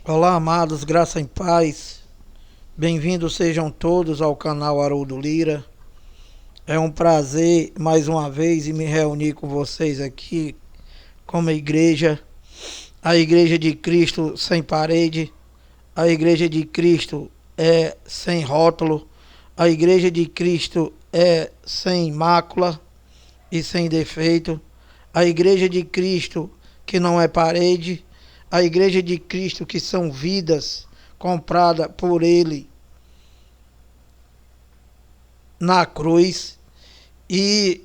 Olá, amados, graça e paz. Bem-vindos sejam todos ao canal Haroldo Lira. É um prazer mais uma vez me reunir com vocês aqui como a Igreja de Cristo sem parede, a Igreja de Cristo é sem rótulo, a Igreja de Cristo é sem mácula e sem defeito, a Igreja de Cristo que não é parede, a Igreja de Cristo que são vidas compradas por Ele na cruz. E,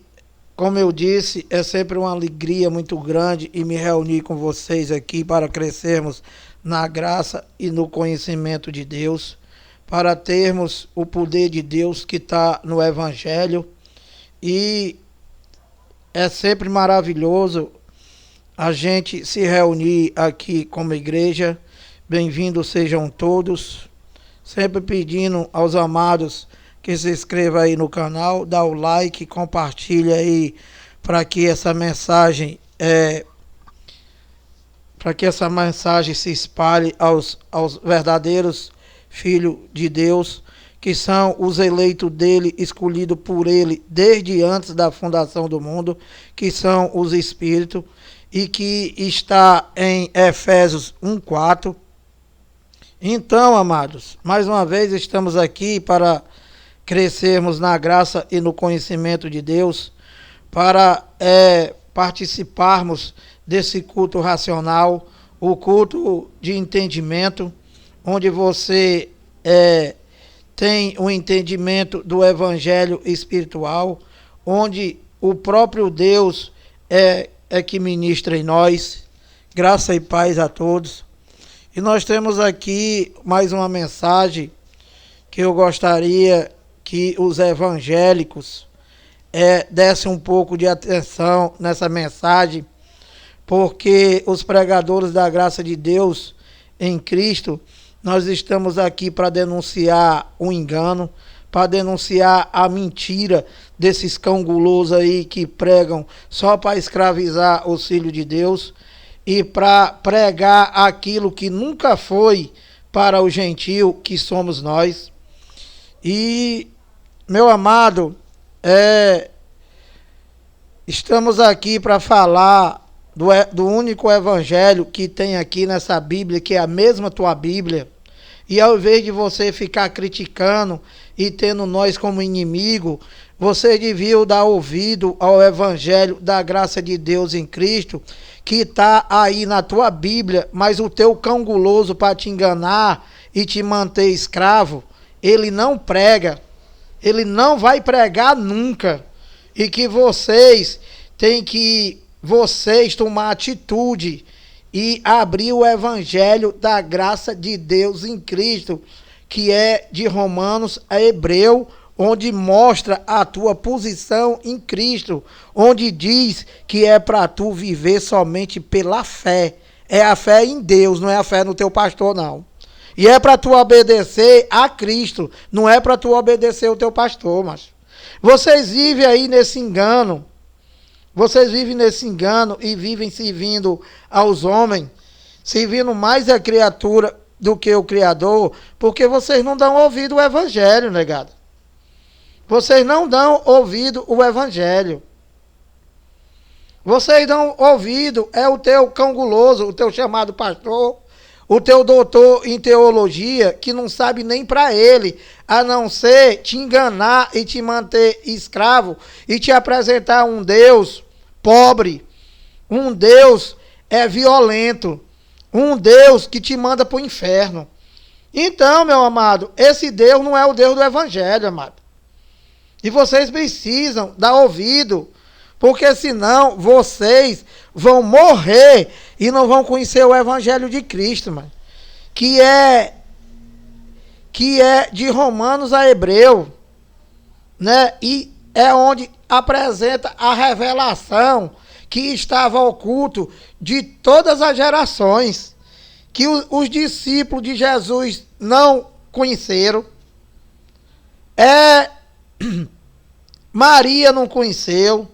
como eu disse, é sempre uma alegria muito grande e me reunir com vocês aqui para crescermos na graça e no conhecimento de Deus, para termos o poder de Deus que está no Evangelho. E é sempre maravilhoso a gente se reunir aqui como igreja. Bem-vindos sejam todos. Sempre pedindo aos amados que se inscreva aí no canal, dá o like, compartilha aí para que essa mensagem se espalhe aos verdadeiros filhos de Deus, que são os eleitos dele, escolhidos por ele desde antes da fundação do mundo, que são os Espíritos, e que está em Efésios 1:4. Então, amados, mais uma vez estamos aqui para crescermos na graça e no conhecimento de Deus, para participarmos desse culto racional, o culto de entendimento, onde você tem o entendimento do evangelho espiritual, onde o próprio Deus é que ministra em nós. Graça e paz a todos. E nós temos aqui mais uma mensagem que eu gostaria que os evangélicos dessem um pouco de atenção nessa mensagem, porque os pregadores da graça de Deus em Cristo, nós estamos aqui para denunciar o engano, para denunciar a mentira desses cão gulosos aí que pregam só para escravizar os filhos de Deus, e para pregar aquilo que nunca foi para o gentio que somos nós. E, meu amado, estamos aqui para falar do único evangelho que tem aqui nessa Bíblia, que é a mesma tua Bíblia. E ao invés de você ficar criticando e tendo nós como inimigo, você devia dar ouvido ao evangelho da graça de Deus em Cristo, que está aí na tua Bíblia, mas o teu cão guloso para te enganar e te manter escravo, ele não prega, ele não vai pregar nunca. E que vocês tomar atitude e abrir o evangelho da graça de Deus em Cristo, que é de Romanos a Hebreu, onde mostra a tua posição em Cristo, onde diz que é para tu viver somente pela fé. É a fé em Deus, não é a fé no teu pastor, não. E é para tu obedecer a Cristo, não é para tu obedecer o teu pastor, mas vocês vivem aí nesse engano. Vocês vivem nesse engano e vivem servindo aos homens, servindo mais a criatura do que o Criador, porque vocês não dão ouvido ao evangelho, negado. Vocês não dão ouvido ao evangelho. Vocês dão ouvido o teu cão guloso, o teu chamado pastor, o teu doutor em teologia, que não sabe nem para ele, a não ser te enganar e te manter escravo e te apresentar um Deus pobre, um Deus violento, um Deus que te manda para o inferno. Então, meu amado, esse Deus não é o Deus do evangelho, amado. E vocês precisam dar ouvido, porque senão vocês vão morrer e não vão conhecer o evangelho de Cristo, mano, que é de Romanos a Hebreu, né? E é onde apresenta a revelação que estava oculto de todas as gerações, que os discípulos de Jesus não conheceram, Maria não conheceu,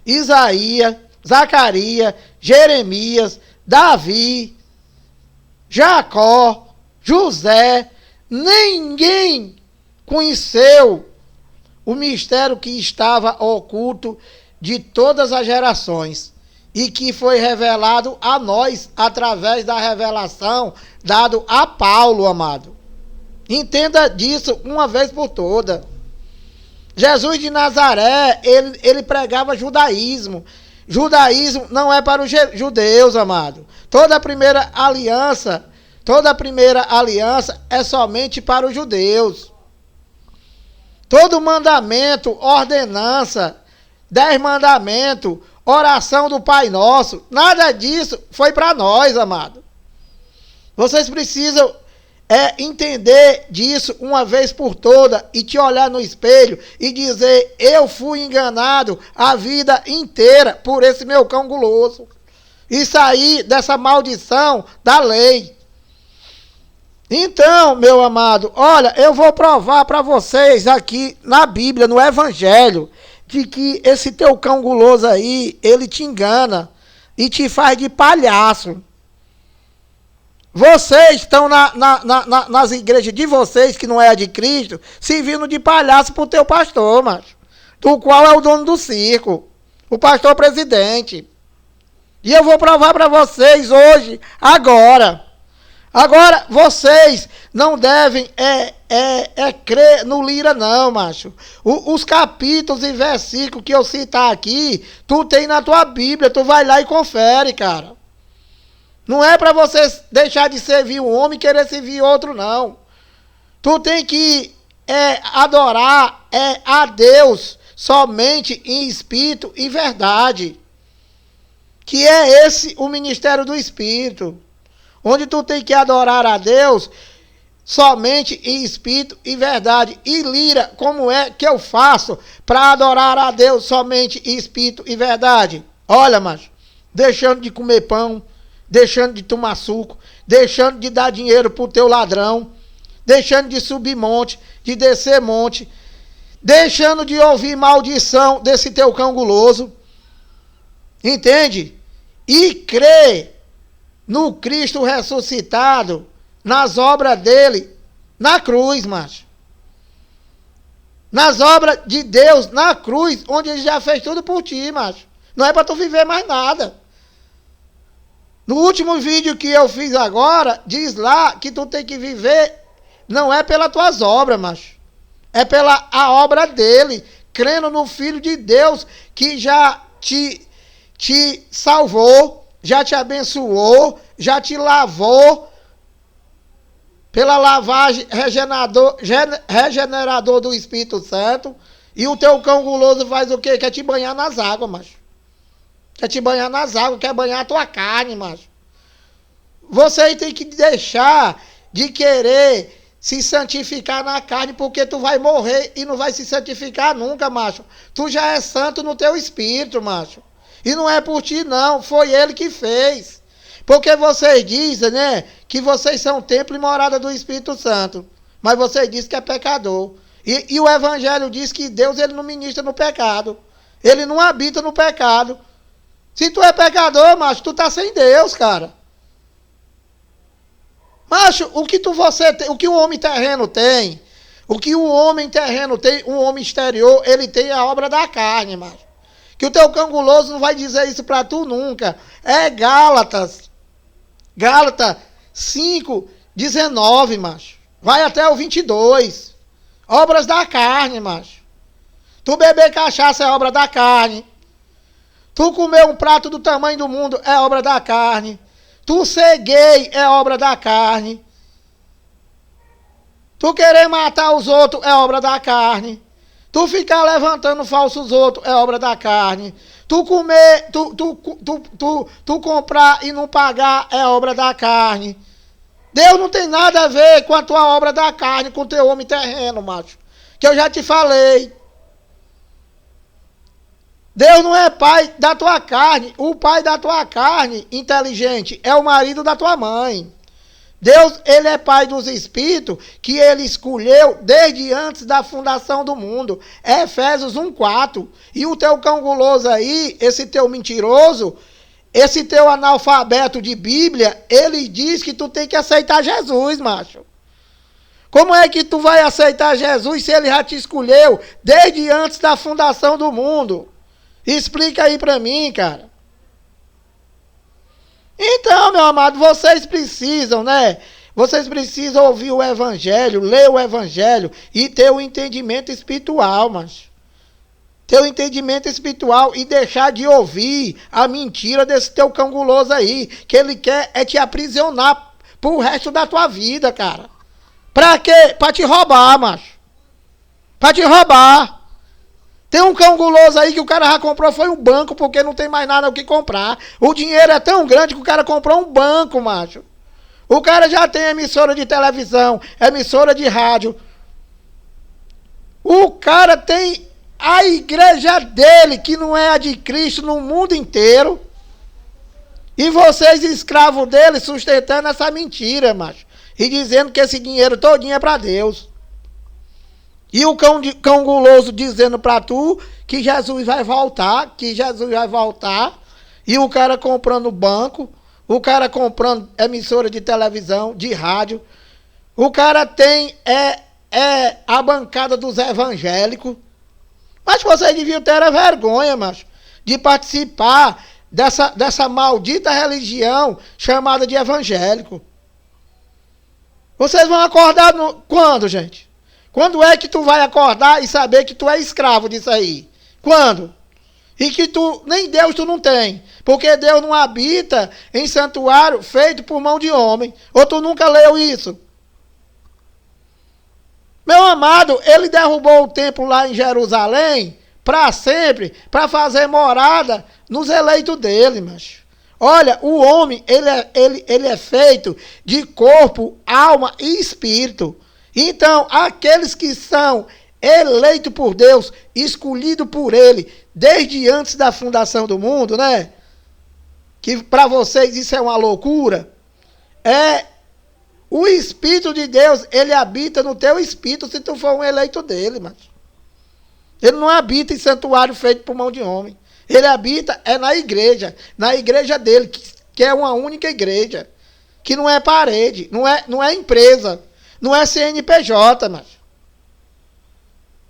Isaías, Zacarias, Jeremias, Davi, Jacó, José, ninguém conheceu o mistério que estava oculto de todas as gerações e que foi revelado a nós através da revelação dado a Paulo, amado. Entenda disso uma vez por todas. Jesus de Nazaré, ele pregava judaísmo. Judaísmo não é para os judeus, amado. Toda a primeira aliança é somente para os judeus. Todo mandamento, ordenança, 10 mandamentos, oração do Pai Nosso, nada disso foi para nós, amado. Vocês precisam entender disso uma vez por toda e te olhar no espelho e dizer: eu fui enganado a vida inteira por esse meu cão guloso. E sair dessa maldição da lei. Então, meu amado, olha, eu vou provar para vocês aqui na Bíblia, no Evangelho, de que esse teu cão guloso aí, ele te engana e te faz de palhaço. Vocês estão nas igrejas de vocês, que não é a de Cristo, servindo de palhaço pro teu pastor, macho, do qual é o dono do circo, o pastor presidente. E eu vou provar para vocês hoje, agora. Agora, vocês não devem crer no Lira, não, macho. Os capítulos e versículos que eu citar aqui, tu tem na tua Bíblia, tu vai lá e confere, cara. Não é para você deixar de servir um homem e querer servir outro, não. Tu tem que adorar a Deus somente em espírito e verdade. Que é esse o ministério do Espírito. Onde tu tem que adorar a Deus somente em espírito e verdade. E Lira, como é que eu faço para adorar a Deus somente em espírito e verdade? Olha, macho, deixando de comer pão, deixando de tomar suco, deixando de dar dinheiro pro teu ladrão, deixando de subir monte, de descer monte, deixando de ouvir maldição desse teu cão guloso. Entende? E crer no Cristo ressuscitado, nas obras dele, na cruz, macho. Nas obras de Deus, na cruz, onde ele já fez tudo por ti, macho. Não é para tu viver mais nada. No último vídeo que eu fiz agora, diz lá que tu tem que viver, não é pelas tuas obras, macho. É pela a obra dele, crendo no Filho de Deus, que já te salvou, já te abençoou, já te lavou pela lavagem regenerador do Espírito Santo. E o teu cão guloso faz o quê? Quer te banhar nas águas, macho. Quer te banhar nas águas, quer banhar a tua carne, macho. Você tem que deixar de querer se santificar na carne, porque tu vai morrer e não vai se santificar nunca, macho. Tu já é santo no teu espírito, macho. E não é por ti, não. Foi ele que fez. Porque vocês dizem, né, que vocês são templo e morada do Espírito Santo. Mas vocês dizem que é pecador. E o Evangelho diz que Deus, ele não ministra no pecado. Ele não habita no pecado. Se tu é pecador, macho, tu tá sem Deus, cara. Macho, o que o homem terreno tem, um homem exterior, ele tem a obra da carne, macho. Que o teu cão guloso não vai dizer isso para tu nunca. É Gálatas 5:19, macho. Vai até o 22. Obras da carne, macho. Tu beber cachaça é obra da carne. Tu comer um prato do tamanho do mundo é obra da carne. Tu ser gay é obra da carne. Tu querer matar os outros é obra da carne. Tu ficar levantando falsos outros é obra da carne. Tu comer, tu comprar e não pagar é obra da carne. Deus não tem nada a ver com a tua obra da carne, com o teu homem terreno, macho. Que eu já te falei. Deus não é pai da tua carne. O pai da tua carne, inteligente, é o marido da tua mãe. Deus, ele é pai dos espíritos que ele escolheu desde antes da fundação do mundo. Efésios 1:4. E o teu cão guloso aí, esse teu mentiroso, esse teu analfabeto de Bíblia, ele diz que tu tem que aceitar Jesus, macho. Como é que tu vai aceitar Jesus se ele já te escolheu desde antes da fundação do mundo? Explica aí pra mim, cara. Então, meu amado, vocês precisam, né? Vocês precisam ouvir o Evangelho, ler o Evangelho e ter o entendimento espiritual, macho. Ter o entendimento espiritual e deixar de ouvir a mentira desse teu cão guloso aí, que ele quer é te aprisionar pro resto da tua vida, cara. Pra quê? Pra te roubar, macho. Pra te roubar. Tem um cão guloso aí que o cara já comprou, foi um banco, porque não tem mais nada o que comprar. O dinheiro é tão grande que o cara comprou um banco, macho. O cara já tem emissora de televisão, emissora de rádio. O cara tem a igreja dele, que não é a de Cristo, no mundo inteiro. E vocês, escravos dele, sustentando essa mentira, macho. E dizendo que esse dinheiro todinho é para Deus. E o cão guloso dizendo para tu que Jesus vai voltar, E o cara comprando banco, o cara comprando emissora de televisão, de rádio. O cara tem a bancada dos evangélicos. Mas vocês deviam ter a vergonha, macho, de participar dessa maldita religião chamada de evangélico. Vocês vão acordar quando, gente? Quando é que tu vai acordar e saber que tu é escravo disso aí? Quando? E que nem Deus tu não tem. Porque Deus não habita em santuário feito por mão de homem. Ou tu nunca leu isso? Meu amado, ele derrubou o templo lá em Jerusalém para sempre, para fazer morada nos eleitos dele, macho. Olha, o homem, ele é feito de corpo, alma e espírito. Então, aqueles que são eleitos por Deus, escolhidos por ele, desde antes da fundação do mundo, né? Que para vocês isso é uma loucura. O Espírito de Deus, ele habita no teu espírito se tu for um eleito dele, macho. Ele não habita em santuário feito por mão de homem. Ele habita na igreja dele, que é uma única igreja, que não é parede, não é empresa, não é CNPJ, macho.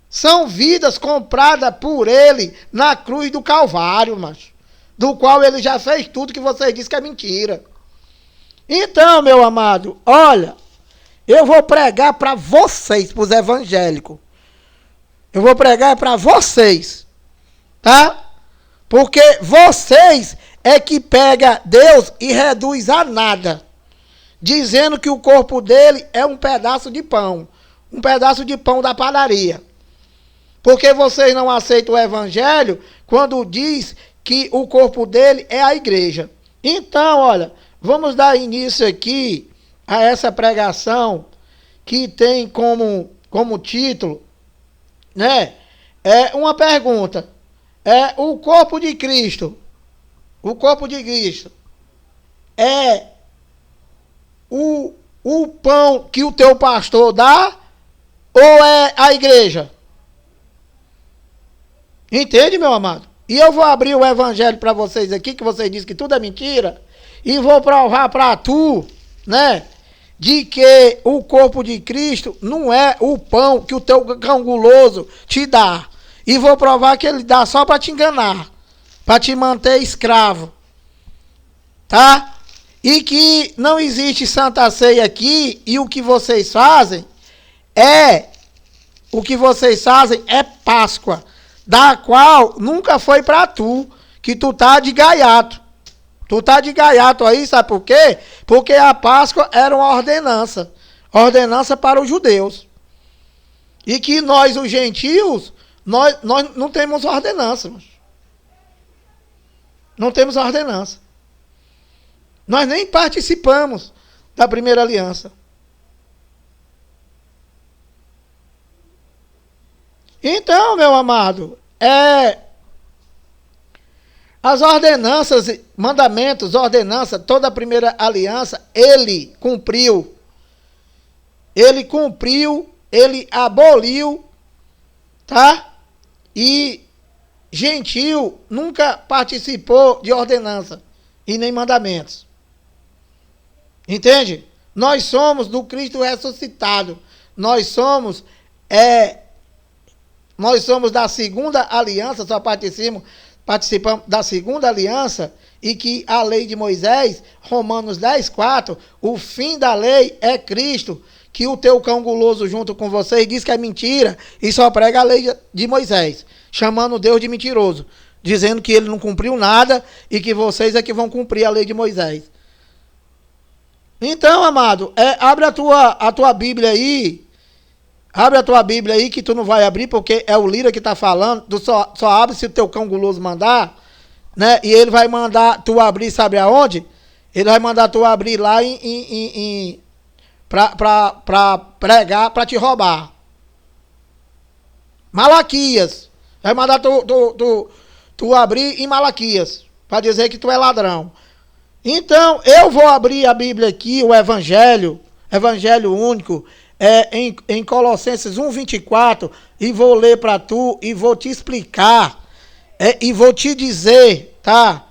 São vidas compradas por ele na cruz do Calvário, macho, do qual ele já fez tudo que vocês dizem que é mentira. Então, meu amado, olha, eu vou pregar para vocês, para os evangélicos. Eu vou pregar para vocês, tá? Porque vocês é que pega Deus e reduz a nada, dizendo que o corpo dele é um pedaço de pão da padaria. Porque vocês não aceitam o evangelho quando diz que o corpo dele é a igreja. Então, olha, vamos dar início aqui a essa pregação que tem como título, né? É uma pergunta. O corpo de Cristo é o pão que o teu pastor dá ou é a igreja? Entende, meu amado? E eu vou abrir o evangelho para vocês aqui, que vocês dizem que tudo é mentira, e vou provar para tu, né, de que o corpo de Cristo não é o pão que o teu cão guloso te dá. E vou provar que ele dá só para te enganar, para te manter escravo, tá? E que não existe Santa Ceia aqui, e o que vocês fazem é Páscoa, da qual nunca foi para tu, que tu tá de gaiato. Tu tá de gaiato aí, sabe por quê? Porque a Páscoa era uma ordenança para os judeus. E que nós, os gentios, nós não temos ordenança. Não temos ordenança. Nós nem participamos da primeira aliança. Então, meu amado, as ordenanças, mandamentos, toda a primeira aliança, ele cumpriu. Ele aboliu, tá? E gentil nunca participou de ordenança. e nem mandamentos. Entende? Nós somos do Cristo ressuscitado. Nós somos da segunda aliança, só participamos da segunda aliança, e que a lei de Moisés, Romanos 10:4, o fim da lei é Cristo, que o teu cão guloso junto com vocês diz que é mentira e só prega a lei de Moisés, chamando Deus de mentiroso, dizendo que ele não cumpriu nada e que vocês é que vão cumprir a lei de Moisés. Então, amado, abre a tua Bíblia aí. Abre a tua Bíblia aí, que tu não vai abrir, porque é o Lira que está falando. Tu só abre se o teu cão guloso mandar, né? E ele vai mandar tu abrir, sabe aonde? Ele vai mandar tu abrir lá para pregar, para te roubar. Malaquias. Vai mandar tu abrir em Malaquias, para dizer que tu é ladrão. Então, eu vou abrir a Bíblia aqui, o Evangelho único, em Colossenses 1:24, e vou ler para tu, e vou te explicar, e vou te dizer, tá?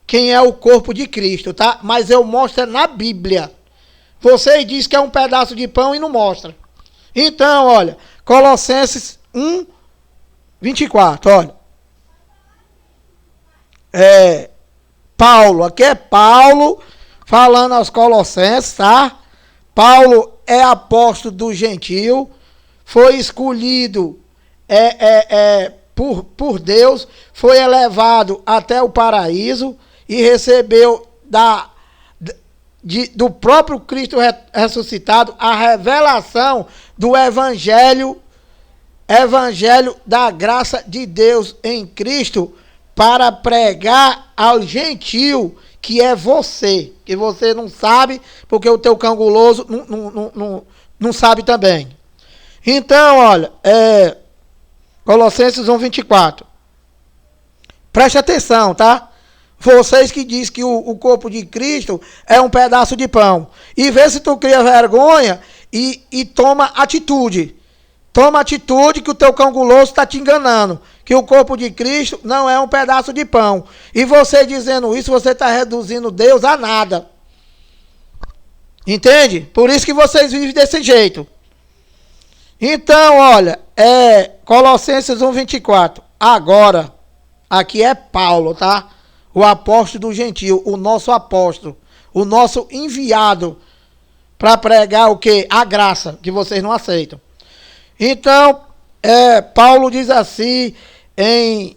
Quem é o corpo de Cristo, tá? Mas eu mostro na Bíblia. Você diz que é um pedaço de pão e não mostra. Então, olha, Colossenses 1:24, olha. Paulo, aqui é Paulo falando aos Colossenses, tá? Paulo é apóstolo do gentio, foi escolhido por Deus, foi elevado até o paraíso e recebeu do próprio Cristo ressuscitado a revelação do Evangelho da graça de Deus em Cristo, para pregar ao gentio, que é você, que você não sabe, porque o teu cão guloso não sabe também. Então, olha, Colossenses 1:24. Preste atenção, tá? Vocês que dizem que o corpo de Cristo é um pedaço de pão. E vê se tu cria vergonha e toma atitude. Toma atitude, que o teu cão guloso está te enganando. Que o corpo de Cristo não é um pedaço de pão. E você dizendo isso, você está reduzindo Deus a nada. Entende? Por isso que vocês vivem desse jeito. Então, olha, Colossenses 1:24. Agora, aqui é Paulo, tá? O apóstolo do gentio, o nosso apóstolo, o nosso enviado para pregar o quê? A graça, que vocês não aceitam. Então, Paulo diz assim em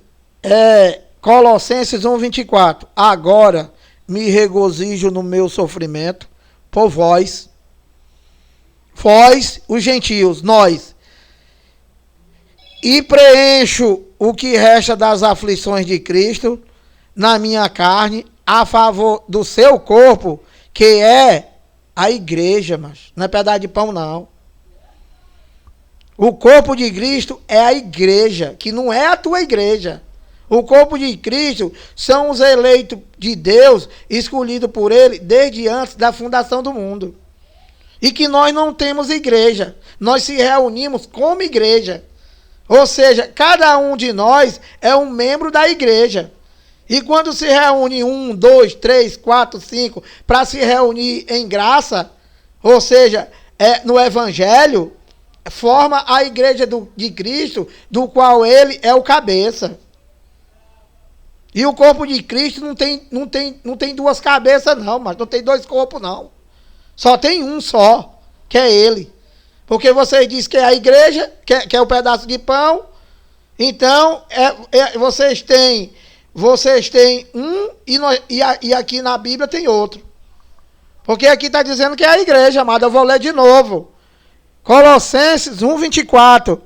Colossenses 1:24. Agora me regozijo no meu sofrimento por vós, os gentios, nós, e preencho o que resta das aflições de Cristo na minha carne, a favor do seu corpo, que é a igreja, mas não é pedaço de pão, não. O corpo de Cristo é a igreja, que não é a tua igreja. O corpo de Cristo são os eleitos de Deus, escolhidos por Ele desde antes da fundação do mundo. E que nós não temos igreja. Nós se reunimos como igreja. Ou seja, cada um de nós é um membro da igreja. E quando se reúne 1, 2, 3, 4, 5, para se reunir em graça, ou seja, no Evangelho, forma a igreja de Cristo, do qual ele é o cabeça. E o corpo de Cristo não tem duas cabeças, não, mas não tem dois corpos, não. Só tem um só, que é ele. Porque vocês dizem que é a igreja, que é o pedaço de pão. Então, vocês têm um e aqui na Bíblia tem outro. Porque aqui está dizendo que é a igreja, amado. Eu vou ler de novo. Colossenses 1:24.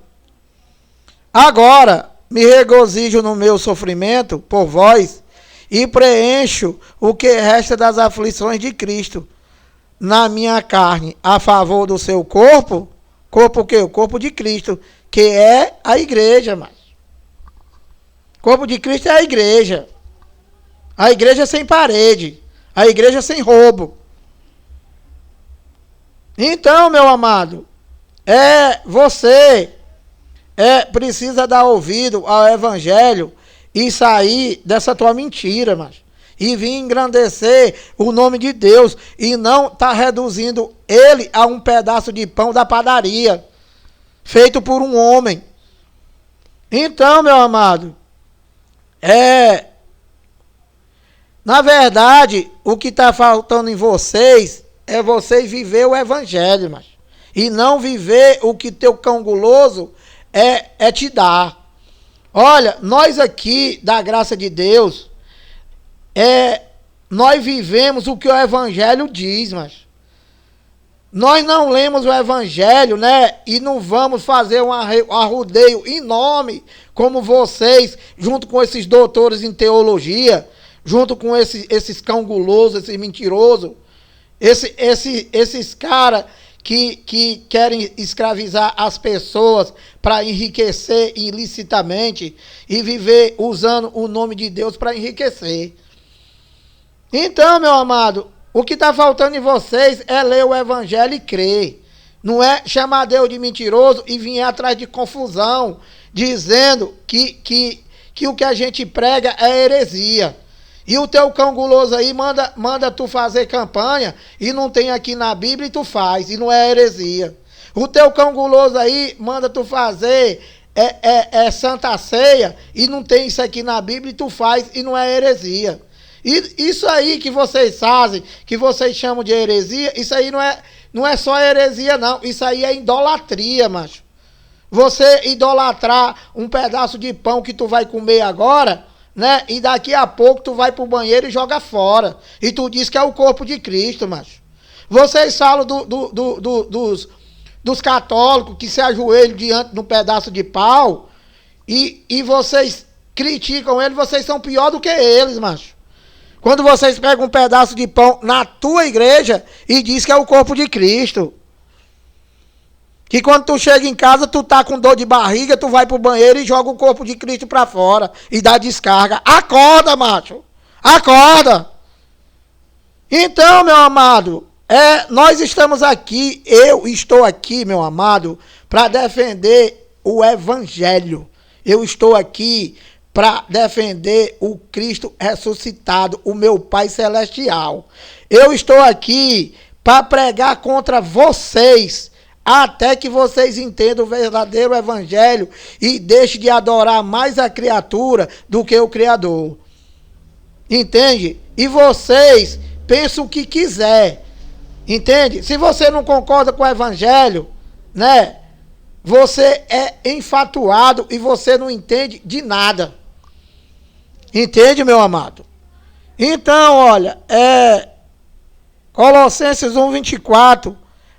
Agora me regozijo no meu sofrimento por vós e preencho o que resta das aflições de Cristo na minha carne, a favor do seu corpo. Corpo o quê? O corpo de Cristo, que é a igreja, mas o corpo de Cristo é a igreja. A igreja sem parede, a igreja sem roubo. Então, meu amado, você precisa dar ouvido ao Evangelho e sair dessa tua mentira, mas e vim engrandecer o nome de Deus e não está reduzindo ele a um pedaço de pão da padaria, feito por um homem. Então, meu amado, na verdade, o que está faltando em vocês é vocês viver o evangelho, mas, e não viver o que teu cão guloso te dar. Olha, nós aqui, da graça de Deus, nós vivemos o que o evangelho diz, mas nós não lemos o evangelho, né? E não vamos fazer um arrodeio enorme como vocês, junto com esses doutores em teologia, junto com esses cão gulosos, esses mentirosos, esses caras que querem escravizar as pessoas para enriquecer ilicitamente e viver usando o nome de Deus para enriquecer. Então, meu amado, o que está faltando em vocês é ler o evangelho e crer. Não é chamar Deus de mentiroso e vir atrás de confusão, dizendo que o que a gente prega é heresia. E o teu cão guloso aí manda tu fazer campanha e não tem aqui na Bíblia e tu faz, e não é heresia. O teu cão guloso aí manda tu fazer Santa Ceia e não tem isso aqui na Bíblia e tu faz, e não é heresia. E isso aí que vocês fazem, que vocês chamam de heresia, isso aí não é só heresia não, isso aí é idolatria, macho. Você idolatrar um pedaço de pão que tu vai comer agora, né? E daqui a pouco tu vai pro banheiro e joga fora. E tu diz que é o corpo de Cristo, macho. Vocês falam dos católicos que se ajoelham diante de um pedaço de pau e vocês criticam eles, vocês são pior do que eles, macho. Quando vocês pegam um pedaço de pão na tua igreja e diz que é o corpo de Cristo. Que quando tu chega em casa, tu tá com dor de barriga, tu vai pro banheiro e joga o corpo de Cristo pra fora e dá descarga. Acorda, macho! Acorda! Então, meu amado, nós estamos aqui, eu estou aqui, meu amado, para defender o evangelho. Eu estou aqui para defender o Cristo ressuscitado, o meu Pai Celestial. Eu estou aqui para pregar contra vocês, até que vocês entendam o verdadeiro evangelho e deixem de adorar mais a criatura do que o Criador. Entende? E vocês pensam o que quiser. Entende? Se você não concorda com o evangelho, né? Você é enfatuado e você não entende de nada. Entende, meu amado? Então, olha, Colossenses 1:24,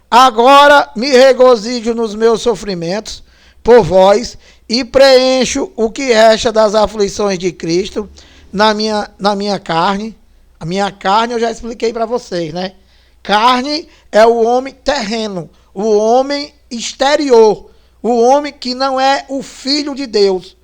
agora me regozijo nos meus sofrimentos por vós e preencho o que resta das aflições de Cristo na minha carne. A minha carne eu já expliquei para vocês, né? Carne é o homem terreno, o homem exterior, o homem que não é o filho de Deus.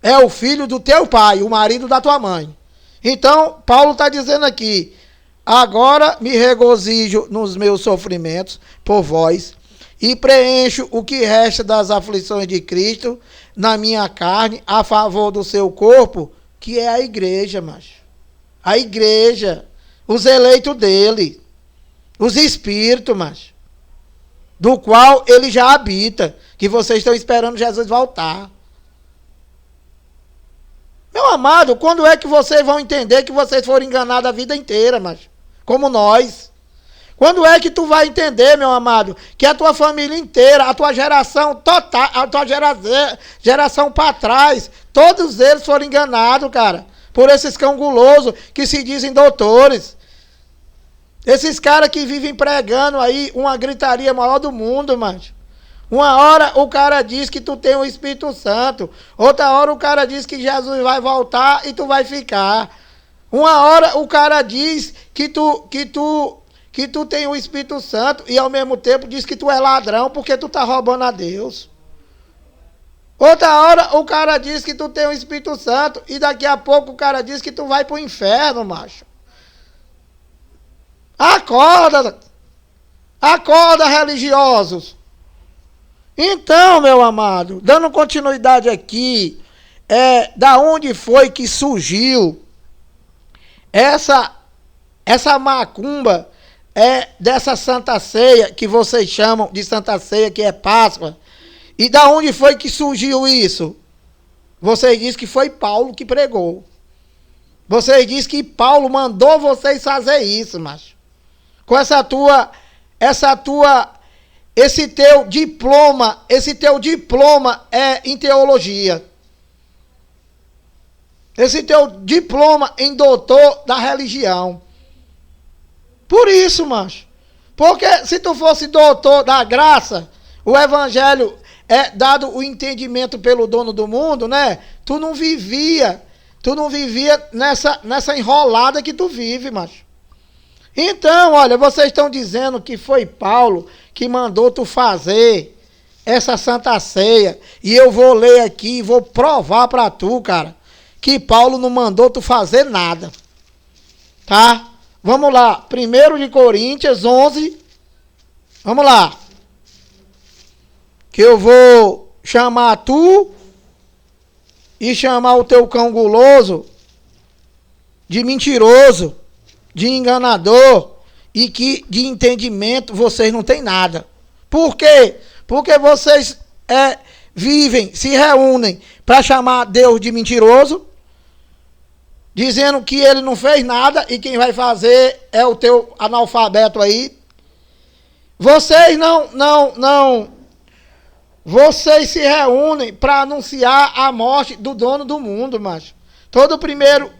É o filho do teu pai, o marido da tua mãe. Então, Paulo está dizendo aqui, agora me regozijo nos meus sofrimentos por vós e preencho o que resta das aflições de Cristo na minha carne a favor do seu corpo, que é a igreja, macho. A igreja, os eleitos dele, os espíritos, macho, do qual ele já habita, que vocês estão esperando Jesus voltar. Meu amado, quando é que vocês vão entender que vocês foram enganados a vida inteira, macho? Como nós. Quando é que tu vai entender, meu amado, que a tua família inteira, a tua geração total, a tua geração para trás, todos eles foram enganados, cara, por esses cão gulosos que se dizem doutores. Esses caras que vivem pregando aí uma gritaria maior do mundo, macho. Uma hora o cara diz que tu tem o Espírito Santo. Outra hora o cara diz que Jesus vai voltar e tu vai ficar. Uma hora o cara diz que tu tem o Espírito Santo e ao mesmo tempo diz que tu é ladrão porque tu tá roubando a Deus. Outra hora o cara diz que tu tem o Espírito Santo e daqui a pouco o cara diz que tu vai pro inferno, macho. Acorda! Acorda, religiosos! Então, meu amado, dando continuidade aqui, da onde foi que surgiu essa macumba dessa Santa Ceia, que vocês chamam de Santa Ceia, que é Páscoa. E da onde foi que surgiu isso? Vocês dizem que foi Paulo que pregou. Vocês dizem que Paulo mandou vocês fazer isso, macho. Com esse teu diploma em teologia. Esse teu diploma em doutor da religião. Por isso, macho. Porque se tu fosse doutor da graça, o evangelho é dado o entendimento pelo dono do mundo, né? Tu não vivia nessa enrolada que tu vive, macho. Então, olha, vocês estão dizendo que foi Paulo que mandou tu fazer essa Santa Ceia. E eu vou ler aqui e vou provar pra tu, cara, que Paulo não mandou tu fazer nada. Tá? Vamos lá. 1 de Coríntios 11. Vamos lá. Que eu vou chamar tu e chamar o teu cão guloso de mentiroso, de enganador, e que de entendimento vocês não têm nada. Por quê? Porque vocês se reúnem para chamar Deus de mentiroso, dizendo que ele não fez nada e quem vai fazer é o teu analfabeto aí. Vocês vocês se reúnem para anunciar a morte do dono do mundo, macho. Todo primeiro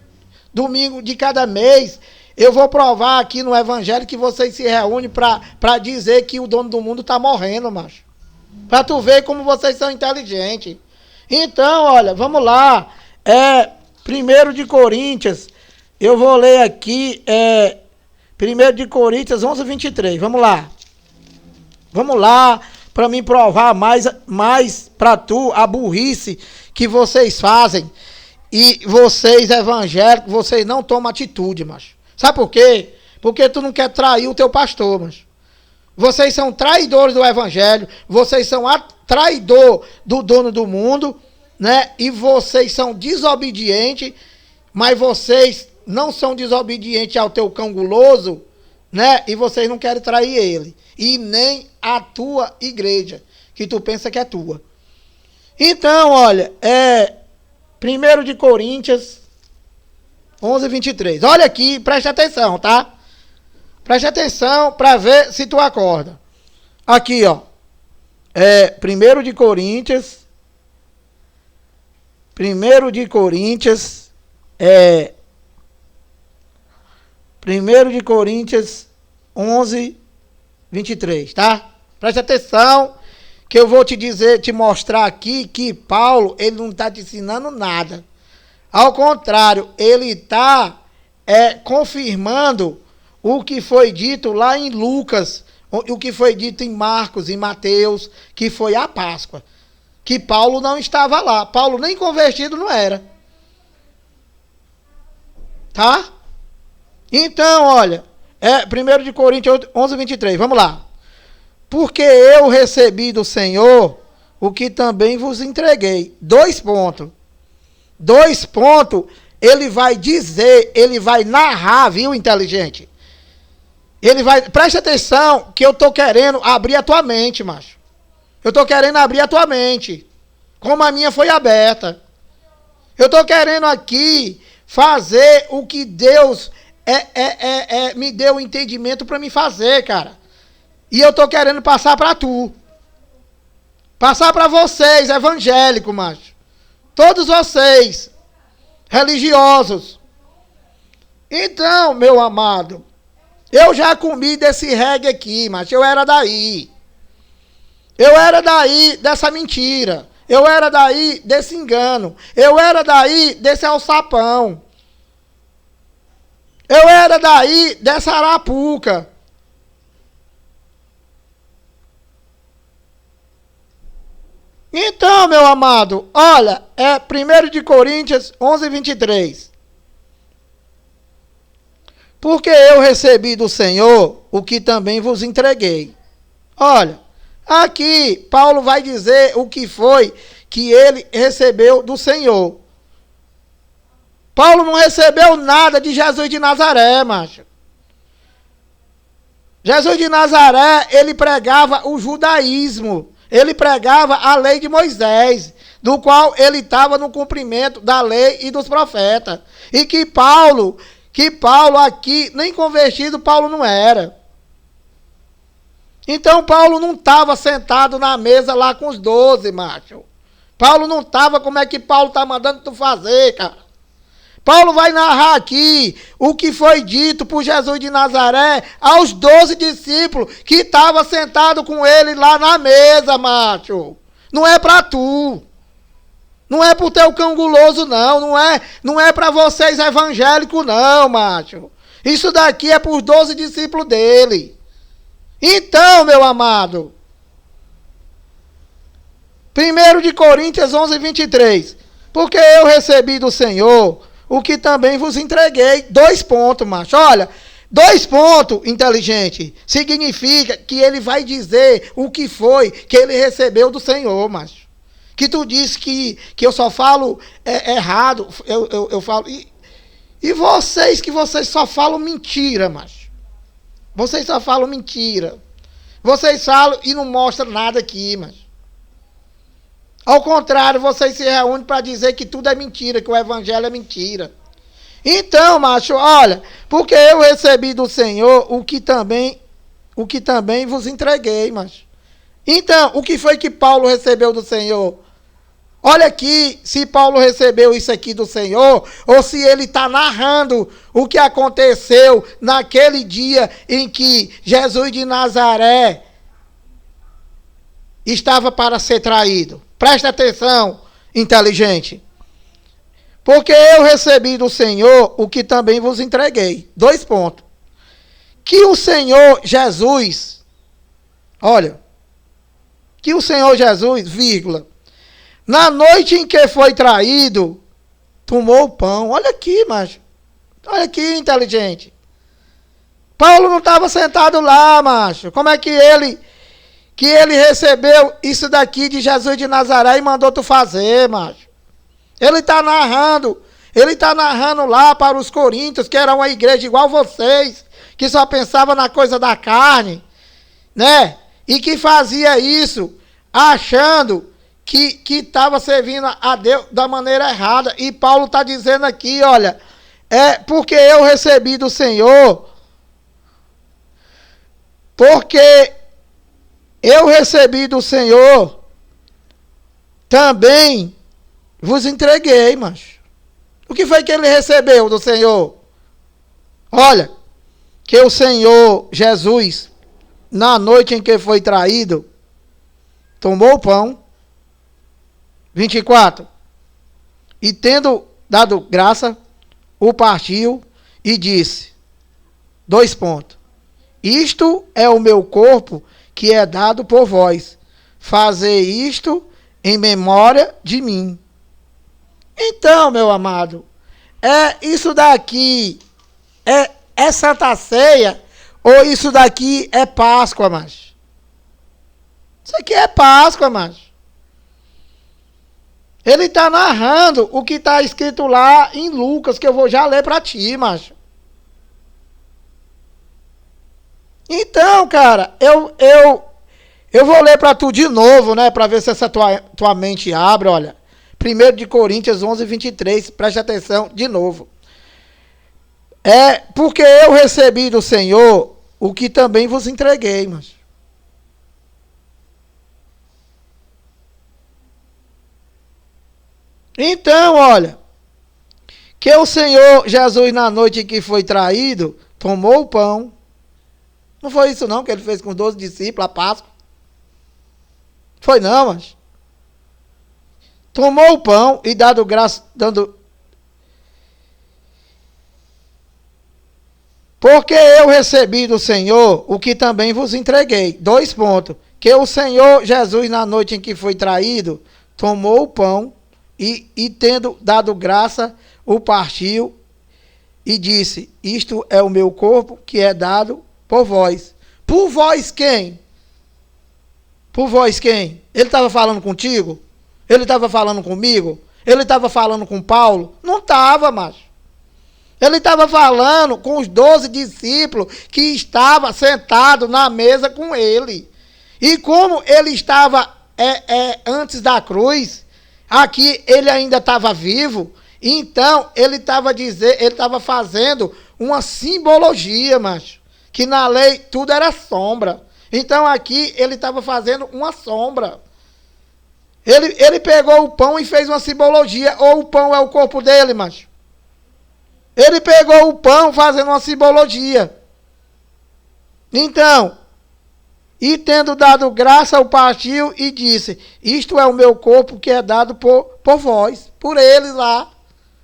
domingo de cada mês, eu vou provar aqui no evangelho que vocês se reúnem para dizer que o dono do mundo está morrendo, macho. Para tu ver como vocês são inteligentes. Então, olha, vamos lá. 1 de Coríntios, eu vou ler aqui, 1 de Coríntios 11, 23. Vamos lá. Vamos lá, para me provar mais para tu a burrice que vocês fazem. E vocês, evangélicos, vocês não tomam atitude, macho. Sabe por quê? Porque tu não quer trair o teu pastor, macho. Vocês são traidores do evangelho, vocês são traidor do dono do mundo, né? E vocês são desobedientes, mas vocês não são desobedientes ao teu cão guloso, né? E vocês não querem trair ele. E nem a tua igreja, que tu pensa que é tua. Então, olha, 1 de Coríntios 11, 23. Olha aqui, preste atenção, tá? Preste atenção para ver se tu acorda. Aqui, ó. 1 de Coríntios. 1 de Coríntios. 1 de Coríntios 11, 23, tá? Preste atenção, que eu vou te mostrar aqui que Paulo, ele não está te ensinando nada. Ao contrário, ele está confirmando o que foi dito lá em Lucas, o que foi dito em Marcos e Mateus, que foi a Páscoa. Que Paulo não estava lá. Paulo nem convertido não era. Tá? Então, olha, 1 de Coríntios 11, 23, vamos lá. Porque eu recebi do Senhor o que também vos entreguei. 2 pontos. 2 pontos, ele vai dizer, ele vai narrar, viu, inteligente? Preste atenção, que eu tô querendo abrir a tua mente, macho. Eu tô querendo abrir a tua mente, como a minha foi aberta. Eu tô querendo aqui fazer o que Deus me deu o entendimento para me fazer, cara. E eu tô querendo passar para tu. Passar para vocês, evangélicos, macho. Todos vocês, religiosos. Então, meu amado, eu já comi desse reggae aqui, macho. Eu era daí. Eu era daí dessa mentira. Eu era daí desse engano. Eu era daí desse alçapão. Eu era daí dessa arapuca. Então, meu amado, olha, 1 de Coríntios 11, 23. Porque eu recebi do Senhor o que também vos entreguei. Olha, aqui Paulo vai dizer o que foi que ele recebeu do Senhor. Paulo não recebeu nada de Jesus de Nazaré, macho. Jesus de Nazaré, ele pregava o judaísmo. Ele pregava a lei de Moisés, do qual ele estava no cumprimento da lei e dos profetas. E que Paulo aqui, nem convertido Paulo não era. Então Paulo não estava sentado na mesa lá com os 12, macho. Paulo não estava como é que Paulo está mandando tu fazer, cara. Paulo vai narrar aqui o que foi dito por Jesus de Nazaré aos 12 discípulos que estavam sentados com ele lá na mesa, macho. Não é para tu. Não é pro teu canguloso, não. Não é para vocês evangélicos, não, macho. Isso daqui é para os 12 discípulos dele. Então, meu amado, 1 de Coríntios 11, 23. Porque eu recebi do Senhor o que também vos entreguei. 2 pontos, macho. Olha, 2 pontos, inteligente. Significa que ele vai dizer o que foi que ele recebeu do Senhor, macho. Que tu disse que eu só falo errado. Eu falo... E vocês só falam mentira, macho. Vocês só falam mentira. Vocês falam e não mostram nada aqui, macho. Ao contrário, vocês se reúnem para dizer que tudo é mentira, que o evangelho é mentira. Então, macho, olha, porque eu recebi do Senhor o que também vos entreguei, macho. Então, o que foi que Paulo recebeu do Senhor? Olha aqui, se Paulo recebeu isso aqui do Senhor, ou se ele está narrando o que aconteceu naquele dia em que Jesus de Nazaré estava para ser traído. Presta atenção, inteligente. Porque eu recebi do Senhor o que também vos entreguei. 2 pontos. Que o Senhor Jesus, olha, que o Senhor Jesus, vírgula, na noite em que foi traído, tomou o pão. Olha aqui, macho. Olha aqui, inteligente. Paulo não estava sentado lá, macho. Como é que ele recebeu isso daqui de Jesus de Nazaré e mandou tu fazer, macho? Ele está narrando lá para os coríntios, que era uma igreja igual vocês, que só pensava na coisa da carne, né? E que fazia isso achando que estava servindo a Deus da maneira errada. E Paulo está dizendo aqui, olha, porque eu recebi do Senhor, porque eu recebi do Senhor, também vos entreguei, macho. O que foi que ele recebeu do Senhor? Olha, que o Senhor Jesus, na noite em que foi traído, tomou o pão. 24. E tendo dado graça, o partiu e disse, 2 pontos. Isto é o meu corpo que é dado por vós. Fazei isto em memória de mim. Então, meu amado, isso daqui é Santa Ceia ou isso daqui é Páscoa, macho? Isso aqui é Páscoa, macho. Ele está narrando o que está escrito lá em Lucas, que eu vou já ler para ti, macho. Então, cara, eu vou ler para tu de novo, né, para ver se essa tua mente abre, olha. 1 de Coríntios 11, 23, preste atenção de novo. Porque eu recebi do Senhor o que também vos entreguei, macho. Então, olha, que o Senhor Jesus, na noite em que foi traído, tomou o pão. Não foi isso não que ele fez com os 12 discípulos, a Páscoa? Foi não, mas tomou o pão e porque eu recebi do Senhor o que também vos entreguei. 2 pontos. Que o Senhor Jesus, na noite em que foi traído, tomou o pão e tendo dado graça, o partiu e disse, isto é o meu corpo que é dado por vós. Por vós quem? Por vós quem? Ele estava falando contigo? Ele estava falando comigo? Ele estava falando com Paulo? Não estava, macho. Ele estava falando com os 12 discípulos que estavam sentados na mesa com ele. E como ele estava antes da cruz, aqui ele ainda estava vivo, então ele estava fazendo uma simbologia, macho, que na lei tudo era sombra. Então aqui ele estava fazendo uma sombra. Ele pegou o pão e fez uma simbologia, ou o pão é o corpo dele, macho. Ele pegou o pão fazendo uma simbologia. Então, e tendo dado graça, o partiu e disse: isto é o meu corpo que é dado por vós, por eles lá.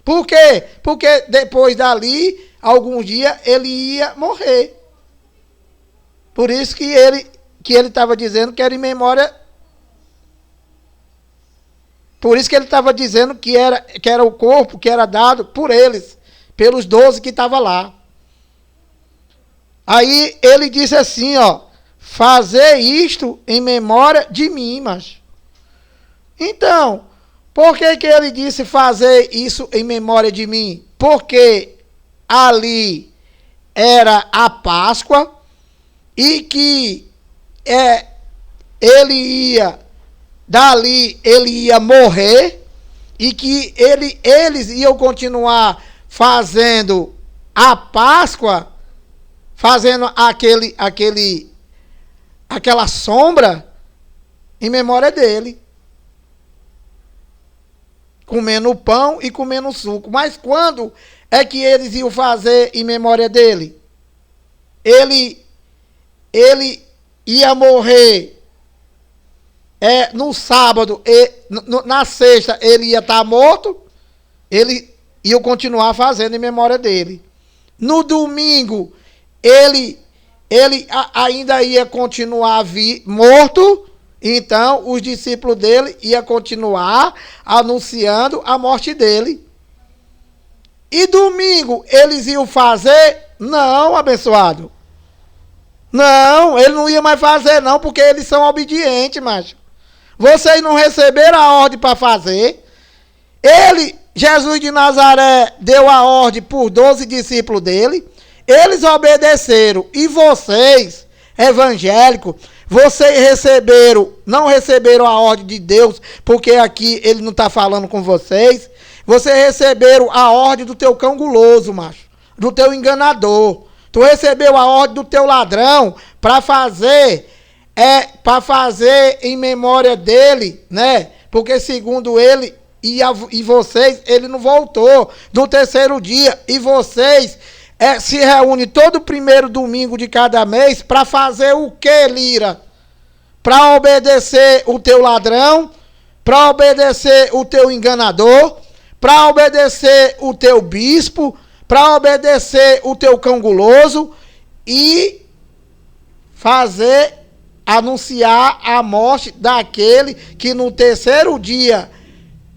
Por quê? Porque depois dali, algum dia, ele ia morrer. Por isso que ele estava dizendo que era em memória. Por isso que ele estava dizendo que era o corpo que era dado por eles, pelos 12 que estavam lá. Aí ele disse assim, ó: fazer isto em memória de mim, mas. Então, por que ele disse fazer isso em memória de mim? Porque ali era a Páscoa e que ele ia, dali ele ia morrer e que eles iam continuar fazendo a Páscoa, fazendo aquela sombra em memória dele, comendo o pão e comendo o suco. Mas quando é que eles iam fazer em memória dele? Ele ia morrer no sábado, na sexta ele ia estar morto, ele ia continuar fazendo em memória dele. No domingo, ele ainda ia continuar morto, então os discípulos dele iam continuar anunciando a morte dele. E domingo, eles iam fazer? Não, abençoado. Não, ele não ia mais fazer não, porque eles são obedientes, macho. Vocês não receberam a ordem para fazer. Jesus de Nazaré, deu a ordem por 12 discípulos dele. Eles obedeceram. E vocês, evangélicos, vocês não receberam a ordem de Deus, porque aqui ele não está falando com vocês. Vocês receberam a ordem do teu cão guloso, macho, do teu enganador. Tu recebeu a ordem do teu ladrão para fazer em memória dele, né? Porque segundo ele e vocês, ele não voltou no terceiro dia. E vocês se reúnem todo primeiro domingo de cada mês para fazer o que, Lira? Para obedecer o teu ladrão, para obedecer o teu enganador, para obedecer o teu bispo, para obedecer o teu cão guloso e anunciar a morte daquele que no terceiro dia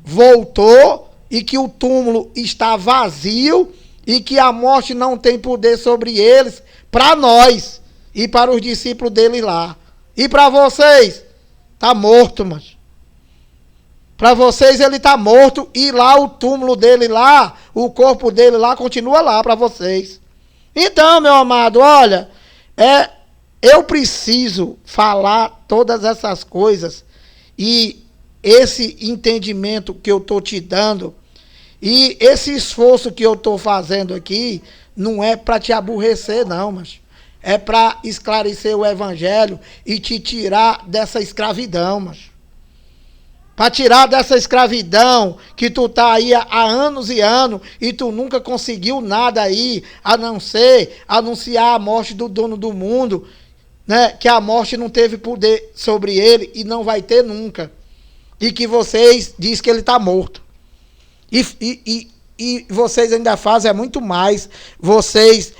voltou e que o túmulo está vazio e que a morte não tem poder sobre eles, para nós e para os discípulos dele lá. E para vocês, tá morto, mas para vocês ele tá morto e lá o túmulo dele lá, o corpo dele lá continua lá para vocês. Então, meu amado, olha, eu preciso falar todas essas coisas e esse entendimento que eu tô te dando e esse esforço que eu tô fazendo aqui não é para te aborrecer não, mas é para esclarecer o evangelho e te tirar dessa escravidão, mas para tirar dessa escravidão que tu tá aí há anos e anos e tu nunca conseguiu nada aí, a não ser anunciar a morte do dono do mundo, né? Que a morte não teve poder sobre ele e não vai ter nunca. E que vocês dizem que ele está morto. E vocês ainda fazem muito mais. Vocês,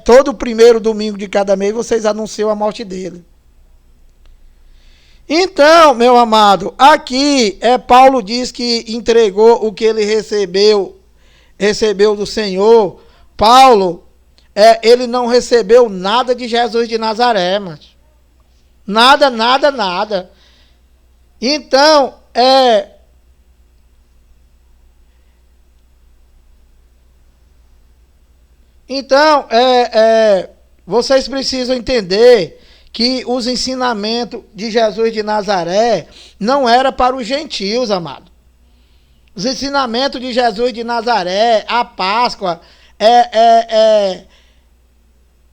todo primeiro domingo de cada mês, vocês anunciam a morte dele. Então, meu amado, aqui Paulo diz que entregou o que ele recebeu do Senhor. Paulo, ele não recebeu nada de Jesus de Nazaré, mas nada, nada, nada. Então, Então, vocês precisam entender que os ensinamentos de Jesus de Nazaré não era para os gentios, amado. Os ensinamentos de Jesus de Nazaré, a Páscoa,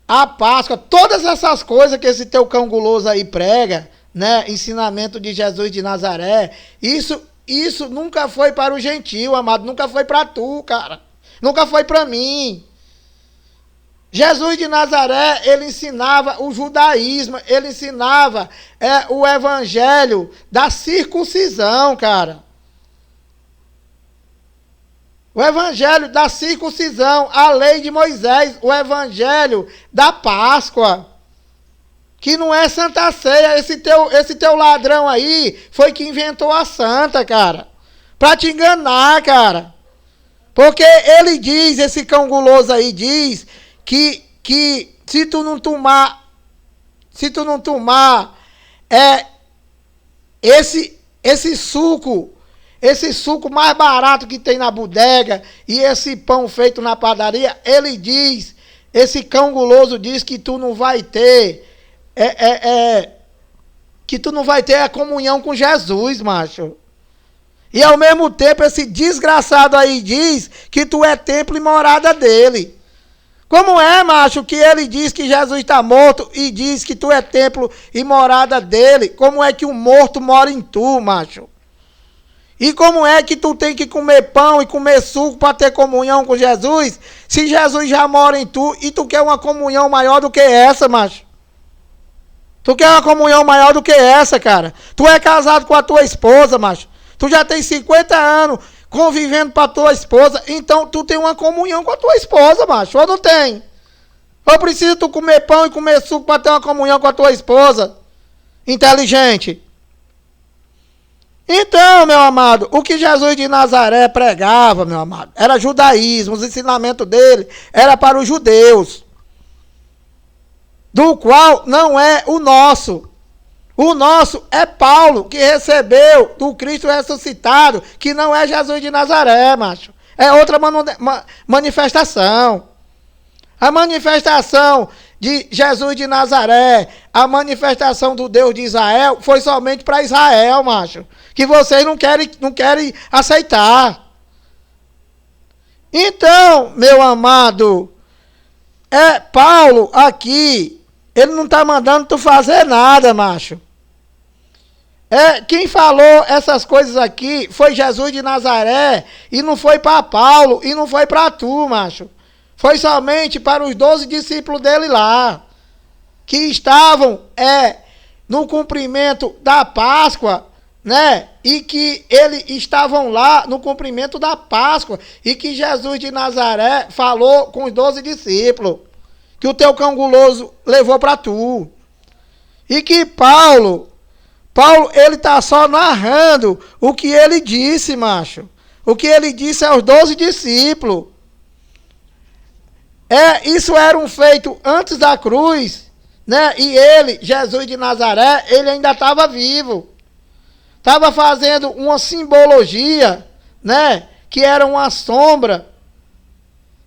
a Páscoa, todas essas coisas que esse teu cão guloso aí prega, né? Ensinamento de Jesus de Nazaré, isso nunca foi para o gentio, amado, nunca foi para tu, cara. Nunca foi para mim. Jesus de Nazaré, ele ensinava o judaísmo, ele ensinava o evangelho da circuncisão, cara. O evangelho da circuncisão, a lei de Moisés, o evangelho da Páscoa, que não é Santa Ceia. Esse teu ladrão aí foi que inventou a Santa, cara, pra te enganar, cara. Porque ele diz, esse cão guloso aí diz, que se tu não tomar esse suco mais barato que tem na bodega e esse pão feito na padaria, ele diz, esse cão guloso diz que tu não vai ter a comunhão com Jesus, macho. E ao mesmo tempo esse desgraçado aí diz que tu é templo e morada dele. Como é, macho, que ele diz que Jesus está morto e diz que tu é templo e morada dele? Como é que o morto mora em tu, macho? E como é que tu tem que comer pão e comer suco para ter comunhão com Jesus, se Jesus já mora em tu e tu quer uma comunhão maior do que essa, macho? Tu quer uma comunhão maior do que essa, cara? Tu é casado com a tua esposa, macho. Tu já tem 50 anos convivendo com a tua esposa, então tu tem uma comunhão com a tua esposa, macho. Ou não tem? Ou precisa tu comer pão e comer suco para ter uma comunhão com a tua esposa? Inteligente. Então, meu amado, o que Jesus de Nazaré pregava, meu amado, era judaísmo. Os ensinamentos dele era para os judeus, do qual não é o nosso. O nosso é Paulo, que recebeu do Cristo ressuscitado, que não é Jesus de Nazaré, macho. É outra manifestação. A manifestação de Jesus de Nazaré, a manifestação do Deus de Israel, foi somente para Israel, macho. Que vocês não querem aceitar. Então, meu amado, Paulo aqui, ele não está mandando tu fazer nada, macho. Quem falou essas coisas aqui foi Jesus de Nazaré, e não foi para Paulo, e não foi para tu, macho. Foi somente para os 12 discípulos dele lá, que estavam no cumprimento da Páscoa, né? E que eles estavam lá no cumprimento da Páscoa, e que Jesus de Nazaré falou com os 12 discípulos, que o teu cão guloso levou para tu. E que Paulo, ele está só narrando o que ele disse, macho. O que ele disse aos 12 discípulos. Isso era um feito antes da cruz, né? E ele, Jesus de Nazaré, ele ainda estava vivo. Estava fazendo uma simbologia, né? Que era uma sombra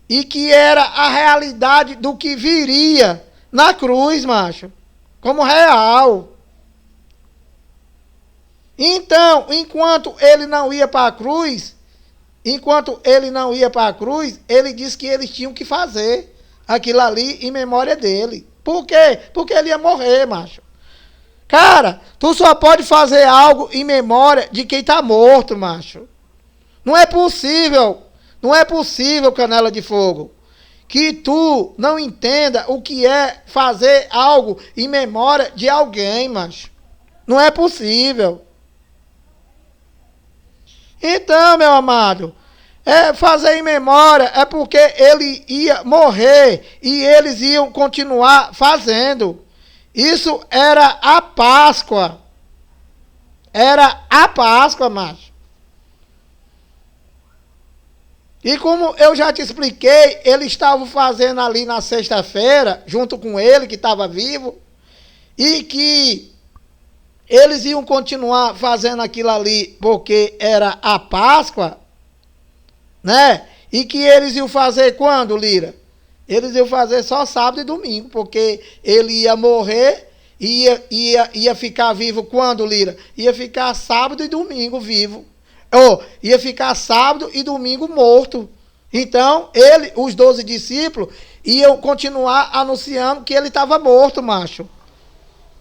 e que era a realidade do que viria na cruz, macho, como real. Então, enquanto ele não ia para a cruz, ele disse que eles tinham que fazer aquilo ali em memória dele. Por quê? Porque ele ia morrer, macho. Cara, tu só pode fazer algo em memória de quem está morto, macho. Não é possível, Canela de Fogo, que tu não entenda o que é fazer algo em memória de alguém, macho. Não é possível. Então, meu amado, fazer em memória é porque ele ia morrer e eles iam continuar fazendo. Isso era a Páscoa. Era a Páscoa, macho. E como eu já te expliquei, eles estavam fazendo ali na sexta-feira, junto com ele, que estava vivo, e que eles iam continuar fazendo aquilo ali porque era a Páscoa, né? E que eles iam fazer quando, Lira? Eles iam fazer só sábado e domingo, porque ele ia morrer e ia ficar vivo quando, Lira? Ia ficar sábado e domingo vivo. Ou ia ficar sábado e domingo morto. Então, os 12 discípulos, iam continuar anunciando que ele estava morto, macho.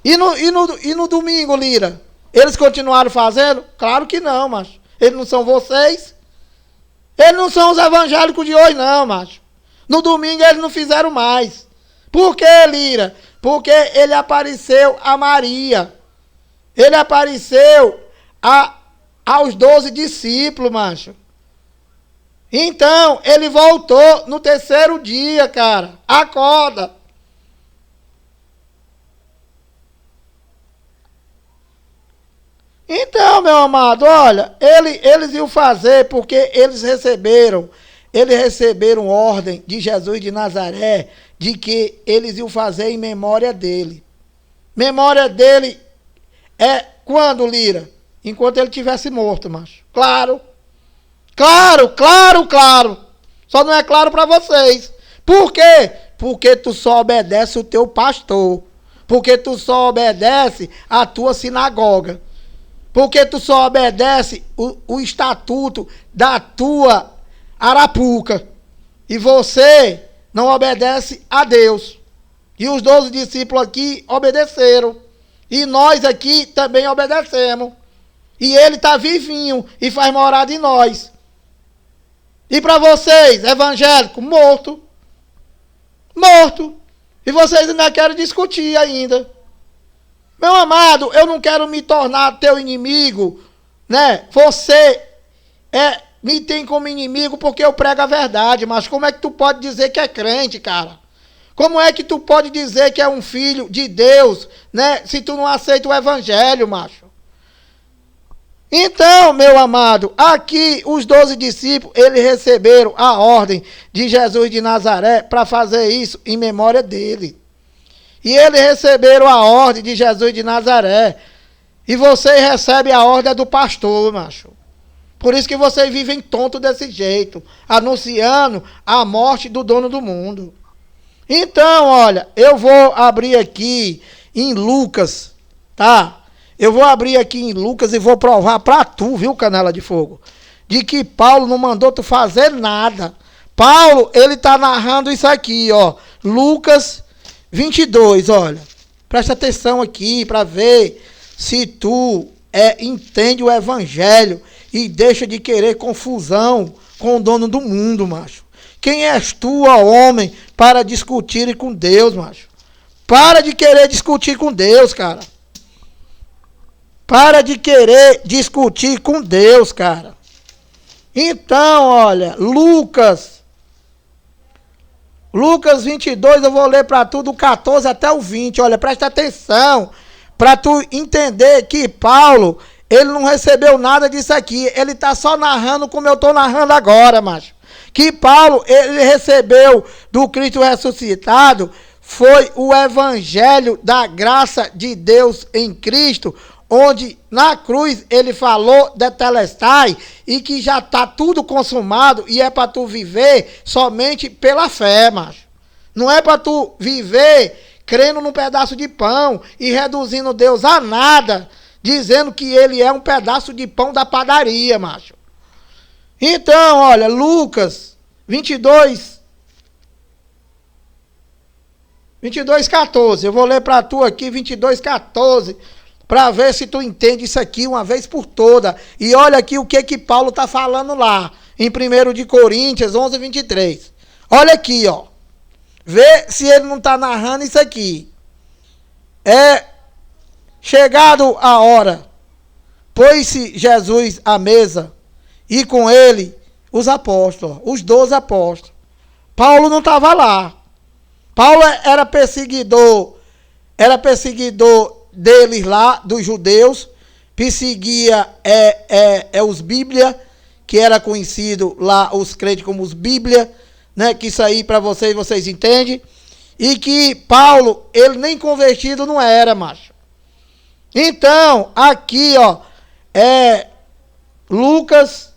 E no domingo, Lira? Eles continuaram fazendo? Claro que não, macho. Eles não são vocês. Eles não são os evangélicos de hoje, não, macho. No domingo eles não fizeram mais. Por que, Lira? Porque ele apareceu a Maria. Ele apareceu aos 12 discípulos, macho. Então, ele voltou no terceiro dia, cara. Acorda. Então, meu amado, olha, eles iam fazer porque eles receberam ordem de Jesus de Nazaré de que eles iam fazer em memória dele. Memória dele é quando, Lira? Enquanto ele tivesse morto, macho. Claro. Claro, claro, claro. Só não é claro para vocês. Por quê? Porque tu só obedece o teu pastor. Porque tu só obedece a tua sinagoga. Porque tu só obedece o estatuto da tua arapuca. E você não obedece a Deus. E os 12 discípulos aqui obedeceram. E nós aqui também obedecemos. E ele está vivinho e faz morada em nós. E para vocês, evangélico, morto. Morto. E vocês ainda querem discutir ainda. Meu amado, eu não quero me tornar teu inimigo, né? Você me tem como inimigo porque eu prego a verdade, mas como é que tu pode dizer que é crente, cara? Como é que tu pode dizer que é um filho de Deus, né? Se tu não aceita o evangelho, macho. Então, meu amado, aqui os 12 discípulos, eles receberam a ordem de Jesus de Nazaré para fazer isso em memória dele. E eles receberam a ordem de Jesus de Nazaré. E vocês recebem a ordem do pastor, macho. Por isso que vocês vivem tonto desse jeito, anunciando a morte do dono do mundo. Então, olha, eu vou abrir aqui em Lucas, tá? Eu vou abrir aqui em Lucas e vou provar pra tu, viu, Canela de Fogo, de que Paulo não mandou tu fazer nada. Paulo, ele tá narrando isso aqui, ó. Lucas 22, olha. Presta atenção aqui para ver se tu entende o evangelho e deixa de querer confusão com o dono do mundo, macho. Quem és tu, ó homem, para discutir com Deus, macho? Para de querer discutir com Deus, cara. Para de querer discutir com Deus, cara. Então, olha, Lucas 22, eu vou ler para tu do 14 até o 20. Olha, presta atenção, para tu entender que Paulo, ele não recebeu nada disso aqui. Ele está só narrando como eu estou narrando agora, macho. Que Paulo, ele recebeu do Cristo ressuscitado, foi o evangelho da graça de Deus em Cristo, onde na cruz ele falou de telestai e que já está tudo consumado e é para tu viver somente pela fé, macho. Não é para tu viver crendo num pedaço de pão e reduzindo Deus a nada, dizendo que ele é um pedaço de pão da padaria, macho. Então, olha, Lucas 22, 14. Eu vou ler para tu aqui 22, 14. Para ver se tu entende isso aqui uma vez por toda. E olha aqui o que Paulo está falando lá, em 1 de Coríntios 11, 23. Olha aqui, ó. Vê se ele não está narrando isso aqui. Chegado a hora, pôs-se Jesus à mesa, e com ele os apóstolos, os 12 apóstolos. Paulo não estava lá. Paulo era perseguidor deles lá, dos judeus, perseguia os Bíblia, que era conhecido lá, os crentes como os Bíblia, né, que isso aí para vocês entendem, e que Paulo, ele nem convertido não era, macho. Então, aqui, ó, Lucas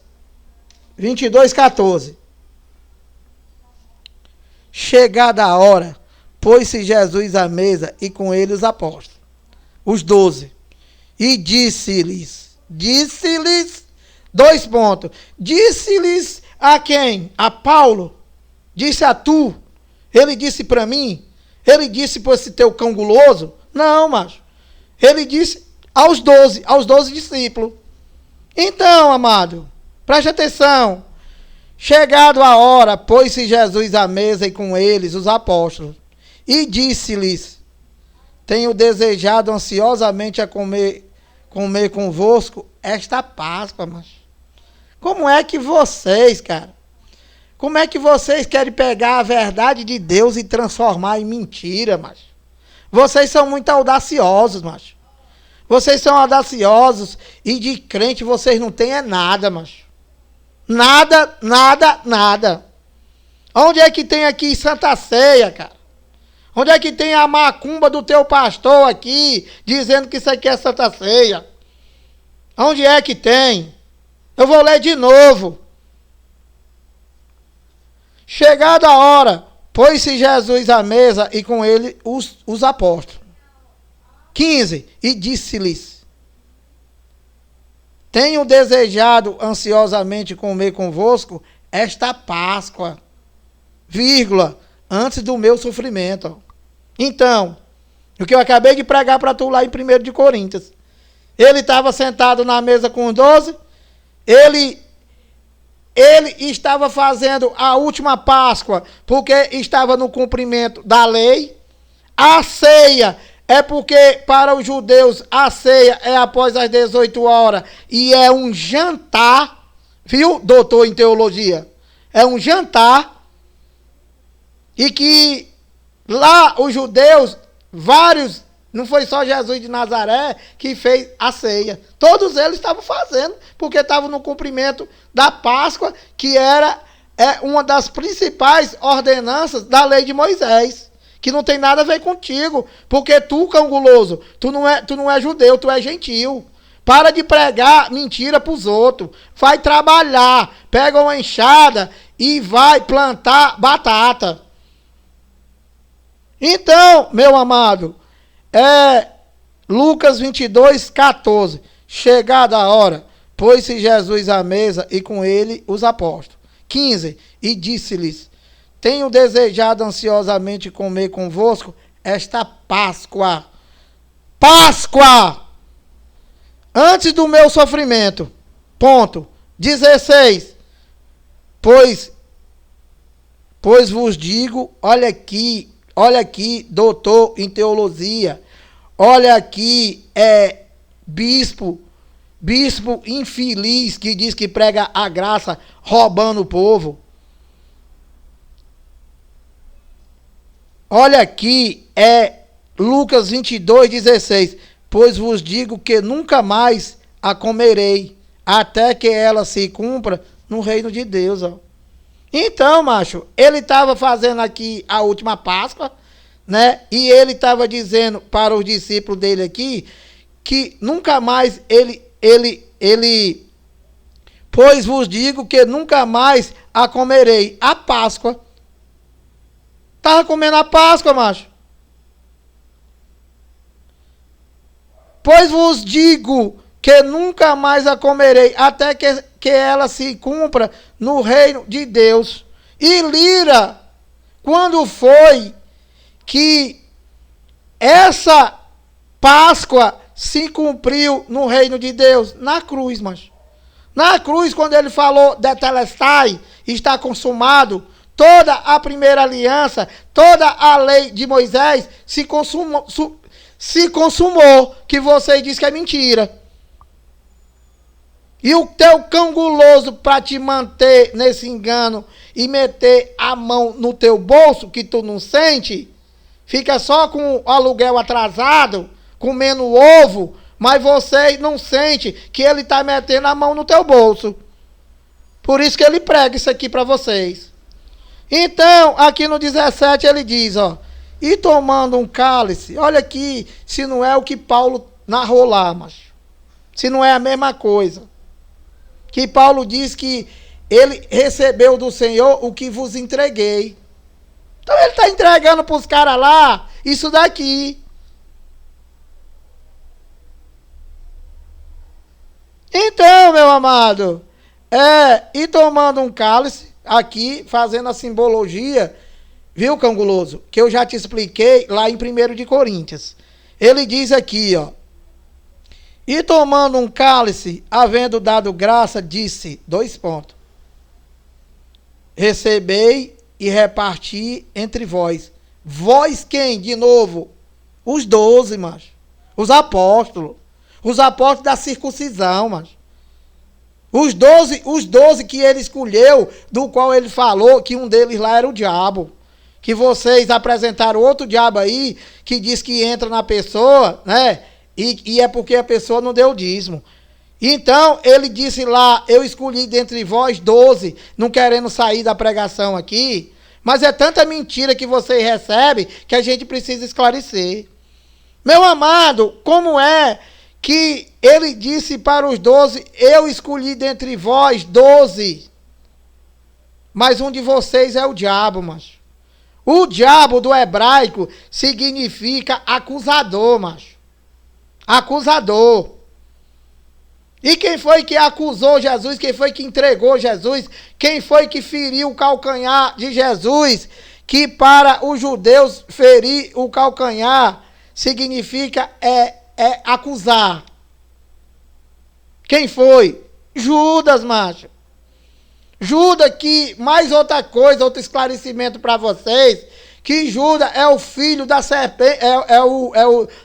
22, 14. Chegada a hora, pôs-se Jesus à mesa e com ele os apóstolos, os 12. E disse-lhes, dois pontos, disse-lhes a quem? A Paulo? Disse a tu? Ele disse para mim? Ele disse para esse teu cão guloso? Não, macho. Ele disse aos 12 discípulos. Então, amado, preste atenção. Chegado a hora, pôs-se Jesus à mesa e com eles os apóstolos. E disse-lhes, tenho desejado ansiosamente a comer convosco esta Páscoa, macho. Como é que vocês, cara, como é que vocês querem pegar a verdade de Deus e transformar em mentira, macho? Vocês são muito audaciosos, macho. Vocês são audaciosos e de crente vocês não têm é nada, macho. Nada, nada, nada. Onde é que tem aqui Santa Ceia, cara? Onde é que tem a macumba do teu pastor aqui, dizendo que isso aqui é Santa Ceia? Onde é que tem? Eu vou ler de novo. Chegada a hora, pôs-se Jesus à mesa e com ele os apóstolos. 15. E disse-lhes, tenho desejado ansiosamente comer convosco esta Páscoa, vírgula, antes do meu sofrimento. Então, o que eu acabei de pregar para tu lá em 1 de Coríntios. Ele estava sentado na mesa com os 12, ele estava fazendo a última Páscoa, porque estava no cumprimento da lei. A ceia é porque para os judeus a ceia é após as 18 horas e é um jantar, viu, doutor em teologia? É um jantar. E que lá os judeus, vários, não foi só Jesus de Nazaré que fez a ceia. Todos eles estavam fazendo, porque estavam no cumprimento da Páscoa, que é uma das principais ordenanças da lei de Moisés, que não tem nada a ver contigo, porque tu, cão guloso, tu não é judeu, tu é gentil. Para de pregar mentira para os outros. Vai trabalhar, pega uma enxada e vai plantar batata. Então, meu amado, Lucas 22, 14. Chegada a hora, pôs-se Jesus à mesa e com ele os apóstolos. 15. E disse-lhes, tenho desejado ansiosamente comer convosco esta Páscoa. Páscoa! Antes do meu sofrimento. Ponto. 16. Pois vos digo, olha aqui, doutor em teologia. Olha aqui, bispo infeliz que diz que prega a graça roubando o povo. Olha aqui, Lucas 22, 16. Pois vos digo que nunca mais a comerei, até que ela se cumpra no reino de Deus, ó. Então, macho, ele estava fazendo aqui a última Páscoa, né? E ele estava dizendo para os discípulos dele aqui que nunca mais pois vos digo que nunca mais a comerei. A Páscoa. Estava comendo a Páscoa, macho. Pois vos digo que nunca mais a comerei, até que ela se cumpra no reino de Deus. E Lira, quando foi que essa Páscoa se cumpriu no reino de Deus? Na cruz, macho. Na cruz, quando ele falou Tetelestai, está consumado, toda a primeira aliança, toda a lei de Moisés se consumou, que você diz que é mentira. E o teu cão guloso para te manter nesse engano e meter a mão no teu bolso, que tu não sente, fica só com o aluguel atrasado, comendo ovo, mas você não sente que ele está metendo a mão no teu bolso. Por isso que ele prega isso aqui para vocês. Então, aqui no 17 ele diz, ó, e tomando um cálice, olha aqui, se não é o que Paulo narrou lá, macho. Se não é a mesma coisa. Que Paulo diz que ele recebeu do Senhor o que vos entreguei. Então ele está entregando para os caras lá isso daqui. Então, meu amado, e tomando um cálice aqui, fazendo a simbologia, viu, Cão Guloso? Que eu já te expliquei lá em 1 de Coríntios. Ele diz aqui, ó. E tomando um cálice, havendo dado graça, disse, 2 pontos. Recebei e reparti entre vós. Vós quem, de novo? Os 12, macho. Os apóstolos. Os apóstolos da circuncisão, macho. Os 12 que ele escolheu, do qual ele falou que um deles lá era o diabo. Que vocês apresentaram outro diabo aí, que diz que entra na pessoa, né? E é porque a pessoa não deu o dízimo. Então, ele disse lá, eu escolhi dentre vós 12, não querendo sair da pregação aqui, mas é tanta mentira que vocês recebem que a gente precisa esclarecer. Meu amado, como é que ele disse para os 12, eu escolhi dentre vós 12, mas um de vocês é o diabo, macho. O diabo do hebraico significa acusador, macho. Acusador. E quem foi que acusou Jesus? Quem foi que entregou Jesus? Quem foi que feriu o calcanhar de Jesus? Que para os judeus ferir o calcanhar significa acusar. Quem foi? Judas, macho. Judas, que mais outra coisa, outro esclarecimento para vocês, que Judas é o filho da serpente,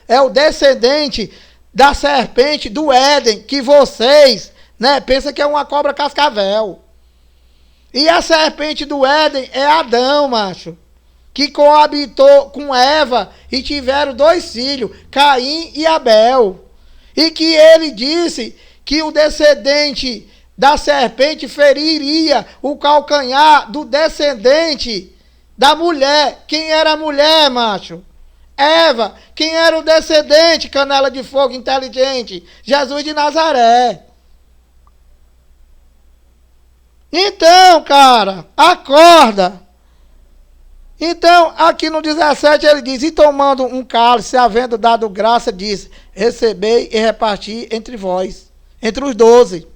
é o descendente da serpente do Éden, que vocês, né, pensam que é uma cobra cascavel. E a serpente do Éden é Adão, macho, que coabitou com Eva e tiveram 2 filhos, Caim e Abel. E que ele disse que o descendente da serpente feriria o calcanhar do descendente da mulher. Quem era a mulher, macho? Eva. Quem era o descendente, canela de fogo inteligente? Jesus de Nazaré. Então, cara, acorda. Então, aqui no 17 ele diz, e tomando um cálice, havendo dado graça, disse, recebei e reparti entre vós, entre os 12.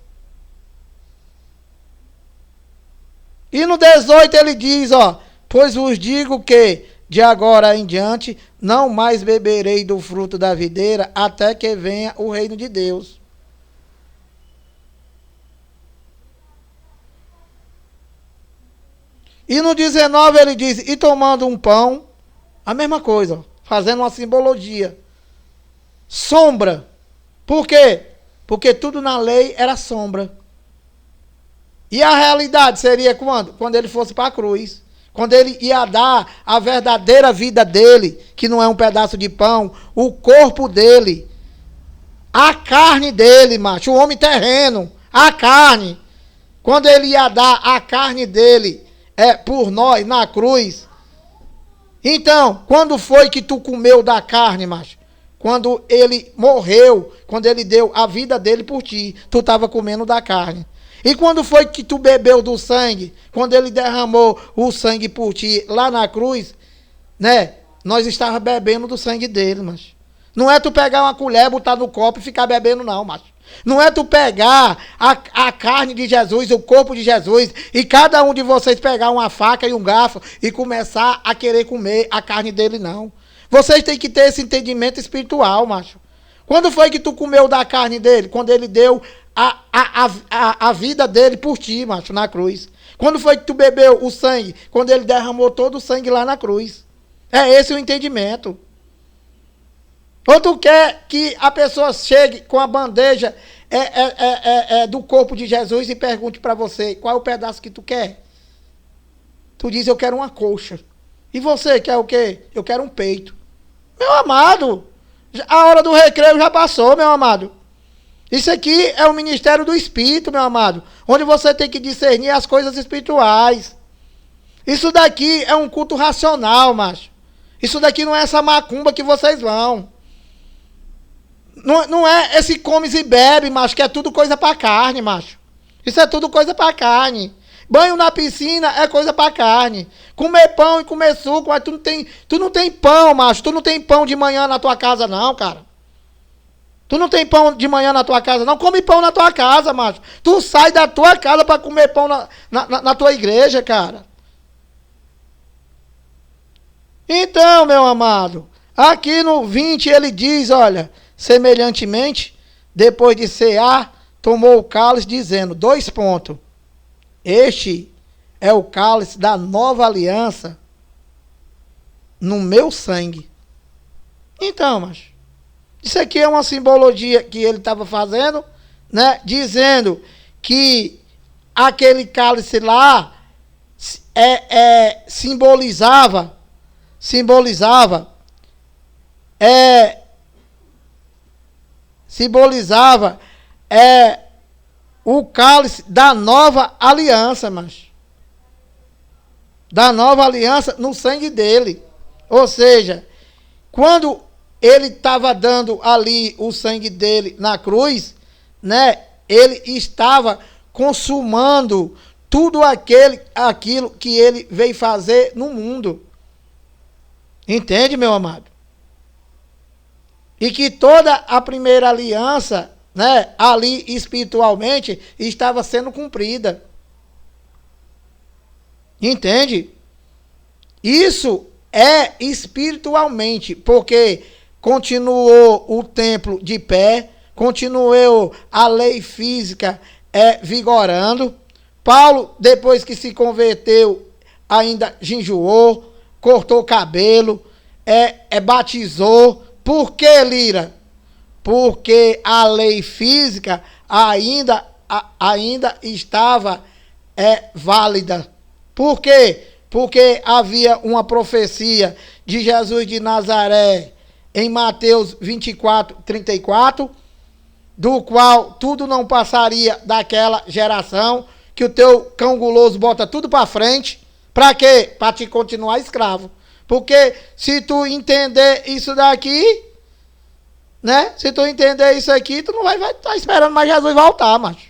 E no 18 ele diz, ó, pois vos digo que, de agora em diante, não mais beberei do fruto da videira, até que venha o reino de Deus. E no 19 ele diz, e tomando um pão, a mesma coisa, ó, fazendo uma simbologia. Sombra. Por quê? Porque tudo na lei era sombra. E a realidade seria quando? Quando ele fosse para a cruz. Quando ele ia dar a verdadeira vida dele, que não é um pedaço de pão, o corpo dele, a carne dele, macho, o homem terreno, a carne. Quando ele ia dar a carne dele por nós na cruz. Então, quando foi que tu comeu da carne, macho? Quando ele morreu, quando ele deu a vida dele por ti, tu estava comendo da carne. E quando foi que tu bebeu do sangue? Quando ele derramou o sangue por ti lá na cruz, né? Nós estávamos bebendo do sangue dele, macho. Não é tu pegar uma colher, botar no copo e ficar bebendo, não, macho. Não é tu pegar a carne de Jesus, o corpo de Jesus, e cada um de vocês pegar uma faca e um garfo e começar a querer comer a carne dele, não. Vocês têm que ter esse entendimento espiritual, macho. Quando foi que tu comeu da carne dele? Quando ele deu a vida dele por ti, macho, na cruz. Quando foi que tu bebeu o sangue? Quando ele derramou todo o sangue lá na cruz. É esse o entendimento. Ou tu quer que a pessoa chegue com a bandeja do corpo de Jesus e pergunte para você, qual é o pedaço que tu quer? Tu diz, eu quero uma coxa. E você quer o quê? Eu quero um peito. Meu amado, a hora do recreio já passou, meu amado. Isso aqui é o ministério do Espírito, meu amado, onde você tem que discernir as coisas espirituais. Isso daqui é um culto racional, macho. Isso daqui não é essa macumba que vocês vão. Não é esse comes e bebe, macho, que é tudo coisa pra carne, macho. Isso é tudo coisa pra carne. Banho na piscina é coisa pra carne. Comer pão e comer suco, mas tu não tem pão, macho. Tu não tem pão de manhã na tua casa, não, cara. Tu não tem pão de manhã na tua casa, não. Come pão na tua casa, macho. Tu sai da tua casa pra comer pão na tua igreja, cara. Então, meu amado, aqui no 20 ele diz, olha, semelhantemente, depois de cear, tomou o cálice, dizendo, 2 pontos. Este é o cálice da nova aliança no meu sangue. Então, macho, isso aqui é uma simbologia que ele estava fazendo, né? Dizendo que aquele cálice lá simbolizava o cálice da nova aliança, mas da nova aliança no sangue dele. Ou seja, quando ele estava dando ali o sangue dele na cruz, né? Ele estava consumando tudo aquilo que ele veio fazer no mundo. Entende, meu amado? E que toda a primeira aliança, né, ali espiritualmente, estava sendo cumprida. Entende? Isso é espiritualmente, porque continuou o templo de pé, continuou a lei física vigorando. Paulo, depois que se converteu, ainda jejuou, cortou o cabelo, batizou. Por que, Lira? Porque a lei física ainda estava válida. Por quê? Porque havia uma profecia de Jesus de Nazaré em Mateus 24, 34, do qual tudo não passaria daquela geração, que o teu cão guloso bota tudo para frente. Para quê? Para te continuar escravo. Porque se tu entender isso daqui, né? Se tu entender isso aqui, tu não vai estar esperando mais Jesus voltar, macho.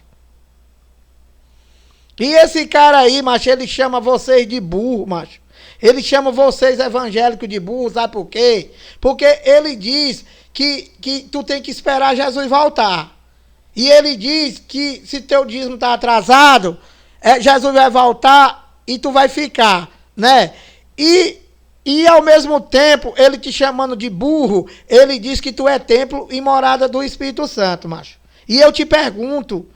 E esse cara aí, macho, ele chama vocês de burro, macho. Ele chama vocês evangélicos de burro, sabe por quê? Porque ele diz que tu tem que esperar Jesus voltar. E ele diz que se teu dízimo está atrasado, Jesus vai voltar e tu vai ficar, né? E ao mesmo tempo, ele te chamando de burro, ele diz que tu é templo e morada do Espírito Santo, macho. E eu te pergunto,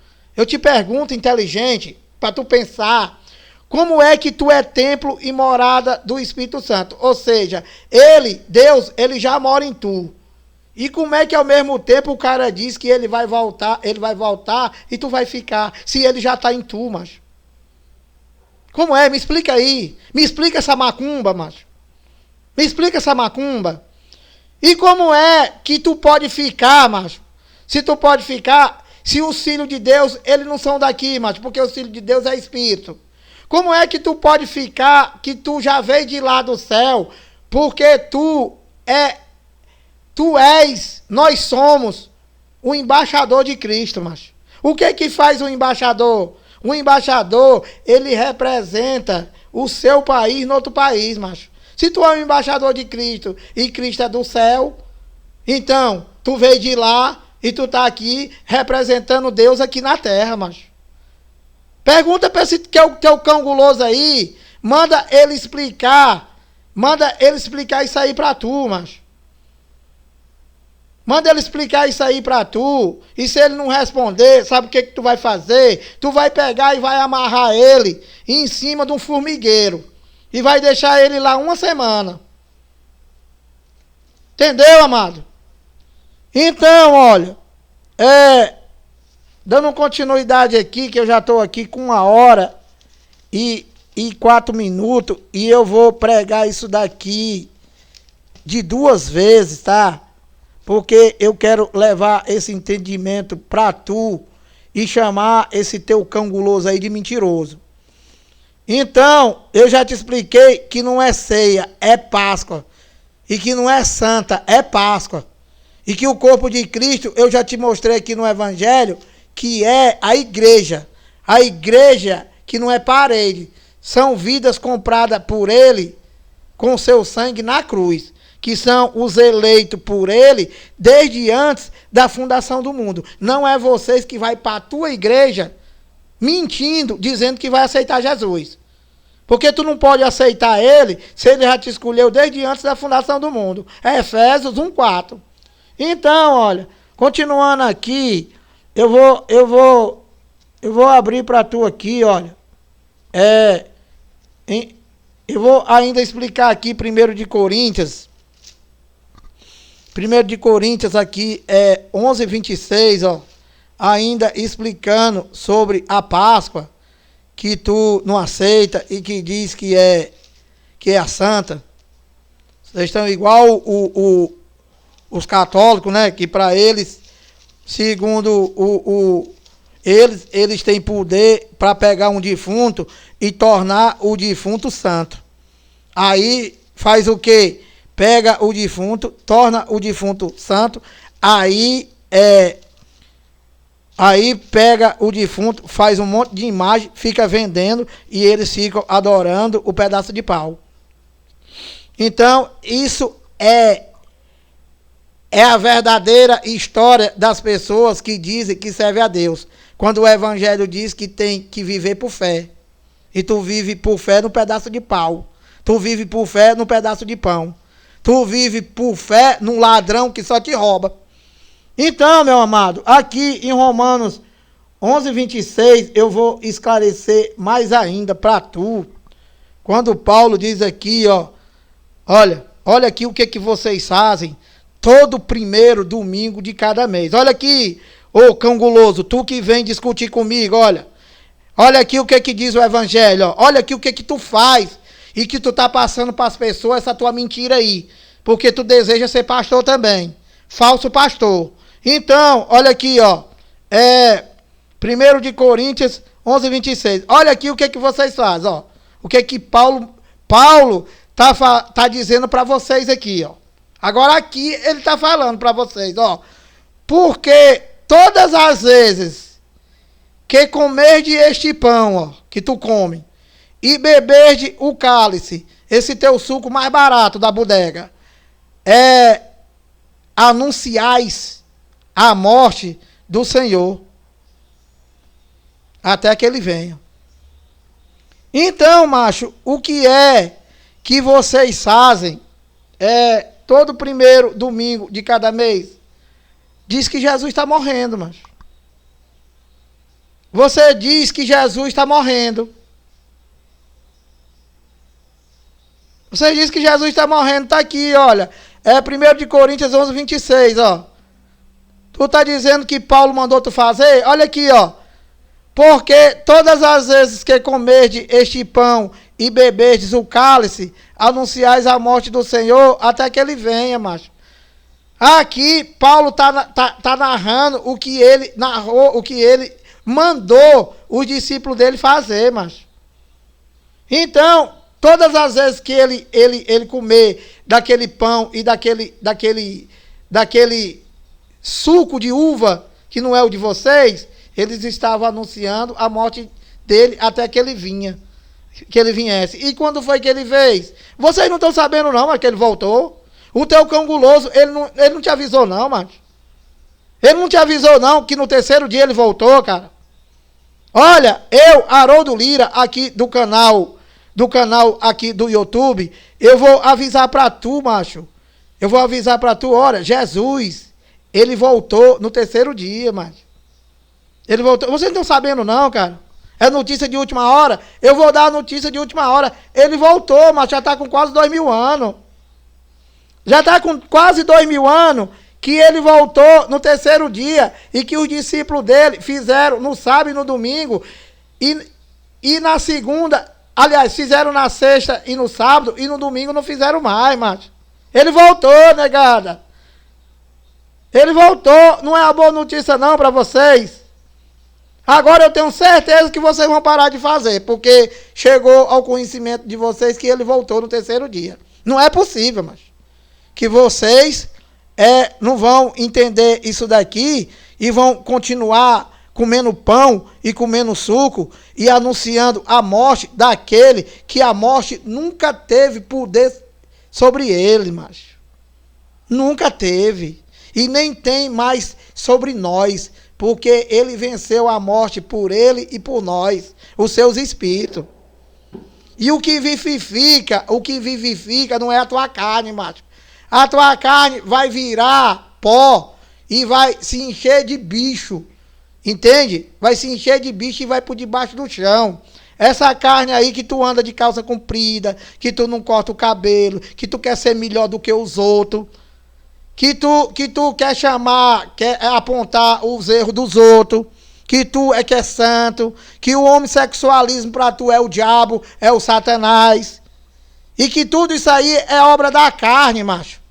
inteligente, para tu pensar, como é que tu é templo e morada do Espírito Santo? Ou seja, Deus, ele já mora em tu. E como é que ao mesmo tempo o cara diz que ele vai voltar e tu vai ficar, se ele já está em tu, macho? Como é? Me explica aí. Me explica essa macumba, macho. Me explica essa macumba. E como é que tu pode ficar, macho? Se tu pode ficar, se os filhos de Deus, eles não são daqui, macho, porque os filhos de Deus é espírito. Como é que tu pode ficar, que tu já veio de lá do céu, porque nós somos o embaixador de Cristo, macho. O que faz o embaixador? O embaixador, ele representa o seu país no outro país, macho. Se tu é um embaixador de Cristo e Cristo é do céu, então tu veio de lá e tu tá aqui representando Deus aqui na terra, macho. Pergunta para esse teu cão guloso aí, manda ele explicar isso aí para tu, macho. Manda ele explicar isso aí para tu. E se ele não responder, sabe o que tu vai fazer? Tu vai pegar e vai amarrar ele em cima de um formigueiro. E vai deixar ele lá 1 semana. Entendeu, amado? Então, olha. Dando continuidade aqui, que eu já estou aqui com 1 hora e 4 minutos. E eu vou pregar isso daqui de 2 vezes, tá? Porque eu quero levar esse entendimento para tu e chamar esse teu cão guloso aí de mentiroso. Então, eu já te expliquei que não é ceia, é Páscoa. E que não é santa, é Páscoa. E que o corpo de Cristo, eu já te mostrei aqui no Evangelho, que é a igreja. A igreja que não é parede. São vidas compradas por ele com seu sangue na cruz, que são os eleitos por ele desde antes da fundação do mundo. Não é vocês que vai para a tua igreja mentindo, dizendo que vai aceitar Jesus. Porque tu não pode aceitar ele se ele já te escolheu desde antes da fundação do mundo. É Efésios 1:4. Então, olha, continuando aqui, eu vou abrir para tu aqui, olha. Eu vou ainda explicar aqui 1 de Coríntios. 1 de Coríntios aqui é 11:26, ó. Ainda explicando sobre a Páscoa, que tu não aceita e que diz que é a santa. Vocês estão igual os católicos, né? Que para eles, segundo eles têm poder para pegar um defunto e tornar o defunto santo. Aí faz o quê? Pega o defunto, torna o defunto santo, aí pega o defunto, faz um monte de imagem, fica vendendo e eles ficam adorando o pedaço de pau. Então, isso é a verdadeira história das pessoas que dizem que servem a Deus. Quando o Evangelho diz que tem que viver por fé. E tu vive por fé no pedaço de pau. Tu vive por fé no pedaço de pão. Tu vive por fé num ladrão que só te rouba. Então, meu amado, aqui em Romanos 11:26, eu vou esclarecer mais ainda para tu. Quando Paulo diz aqui, ó, olha aqui o que vocês fazem todo primeiro domingo de cada mês. Olha aqui, ô cão guloso, tu que vem discutir comigo, olha aqui o que diz o Evangelho, ó. Olha aqui o que tu faz e que tu tá passando para as pessoas essa tua mentira aí, porque tu deseja ser pastor também, falso pastor. Então, olha aqui, ó, 1 de Coríntios 11:26, olha aqui o que vocês fazem, ó, o que Paulo tá dizendo para vocês aqui, ó. Agora aqui ele tá falando para vocês, ó, porque todas as vezes que comerdes este pão, ó, que tu come, e beberdes o cálice, esse teu suco mais barato da bodega, anunciais a morte do Senhor, até que ele venha. Então, macho, o que é que vocês fazem todo primeiro domingo de cada mês? Diz que Jesus está morrendo, macho. Você diz que Jesus está morrendo. Você diz que Jesus está morrendo, está aqui, olha. 1 de Coríntios 11:26, ó. Tu está dizendo que Paulo mandou tu fazer? Olha aqui, ó. Porque todas as vezes que comerdes este pão e beberdes o cálice, anunciais a morte do Senhor até que ele venha, macho. Aqui, Paulo tá narrando o que ele narrou, o que ele mandou os discípulos dele fazer, macho. Então, todas as vezes que ele comer daquele pão e daquele suco de uva, que não é o de vocês, eles estavam anunciando a morte dele até que ele viesse. E quando foi que ele fez? Vocês não estão sabendo não, mas que ele voltou. O teu cão guloso, ele não te avisou não, macho. Ele não te avisou não que no terceiro dia ele voltou, cara. Olha, eu, Haroldo Lira, aqui do canal aqui do YouTube, eu vou avisar pra tu, macho. Eu vou avisar pra tu, olha, Jesus, ele voltou no terceiro dia, macho. Ele voltou. Vocês não estão sabendo não, cara. É notícia de última hora. Eu vou dar a notícia de última hora. Ele voltou, mas já está com quase 2000 anos. Já está com quase 2000 anos que ele voltou no terceiro dia e que os discípulos dele fizeram no sábado e no domingo e na segunda, aliás, fizeram na sexta e no sábado e no domingo não fizeram mais, macho. Ele voltou, negada. Ele voltou. Não é uma boa notícia não para vocês. Agora eu tenho certeza que vocês vão parar de fazer, porque chegou ao conhecimento de vocês que ele voltou no terceiro dia. Não é possível, mas que vocês não vão entender isso daqui e vão continuar comendo pão e comendo suco e anunciando a morte daquele que a morte nunca teve poder sobre ele, macho. Nunca teve. E nem tem mais sobre nós, porque ele venceu a morte por ele e por nós, os seus espíritos. E o que vivifica não é a tua carne, macho. A tua carne vai virar pó e vai se encher de bicho. Entende? Vai se encher de bicho e vai por debaixo do chão. Essa carne aí que tu anda de calça comprida, que tu não corta o cabelo, que tu quer ser melhor do que os outros, que tu quer chamar, quer apontar os erros dos outros, que tu é que é santo, que o homossexualismo para tu é o diabo, é o Satanás, e que tudo isso aí é obra da carne, macho.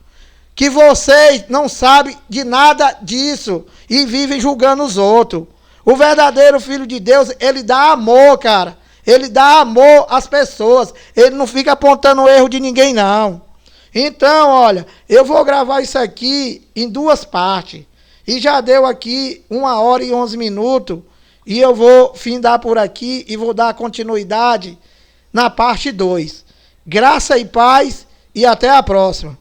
Que vocês não sabem de nada disso e vivem julgando os outros. O verdadeiro Filho de Deus, ele dá amor, cara. Ele dá amor às pessoas. Ele não fica apontando o erro de ninguém, não. Então, olha, eu vou gravar isso aqui em 2 partes. E já deu aqui 1h e 11 minutos. E eu vou findar por aqui e vou dar continuidade na parte 2. Graça e paz e até a próxima.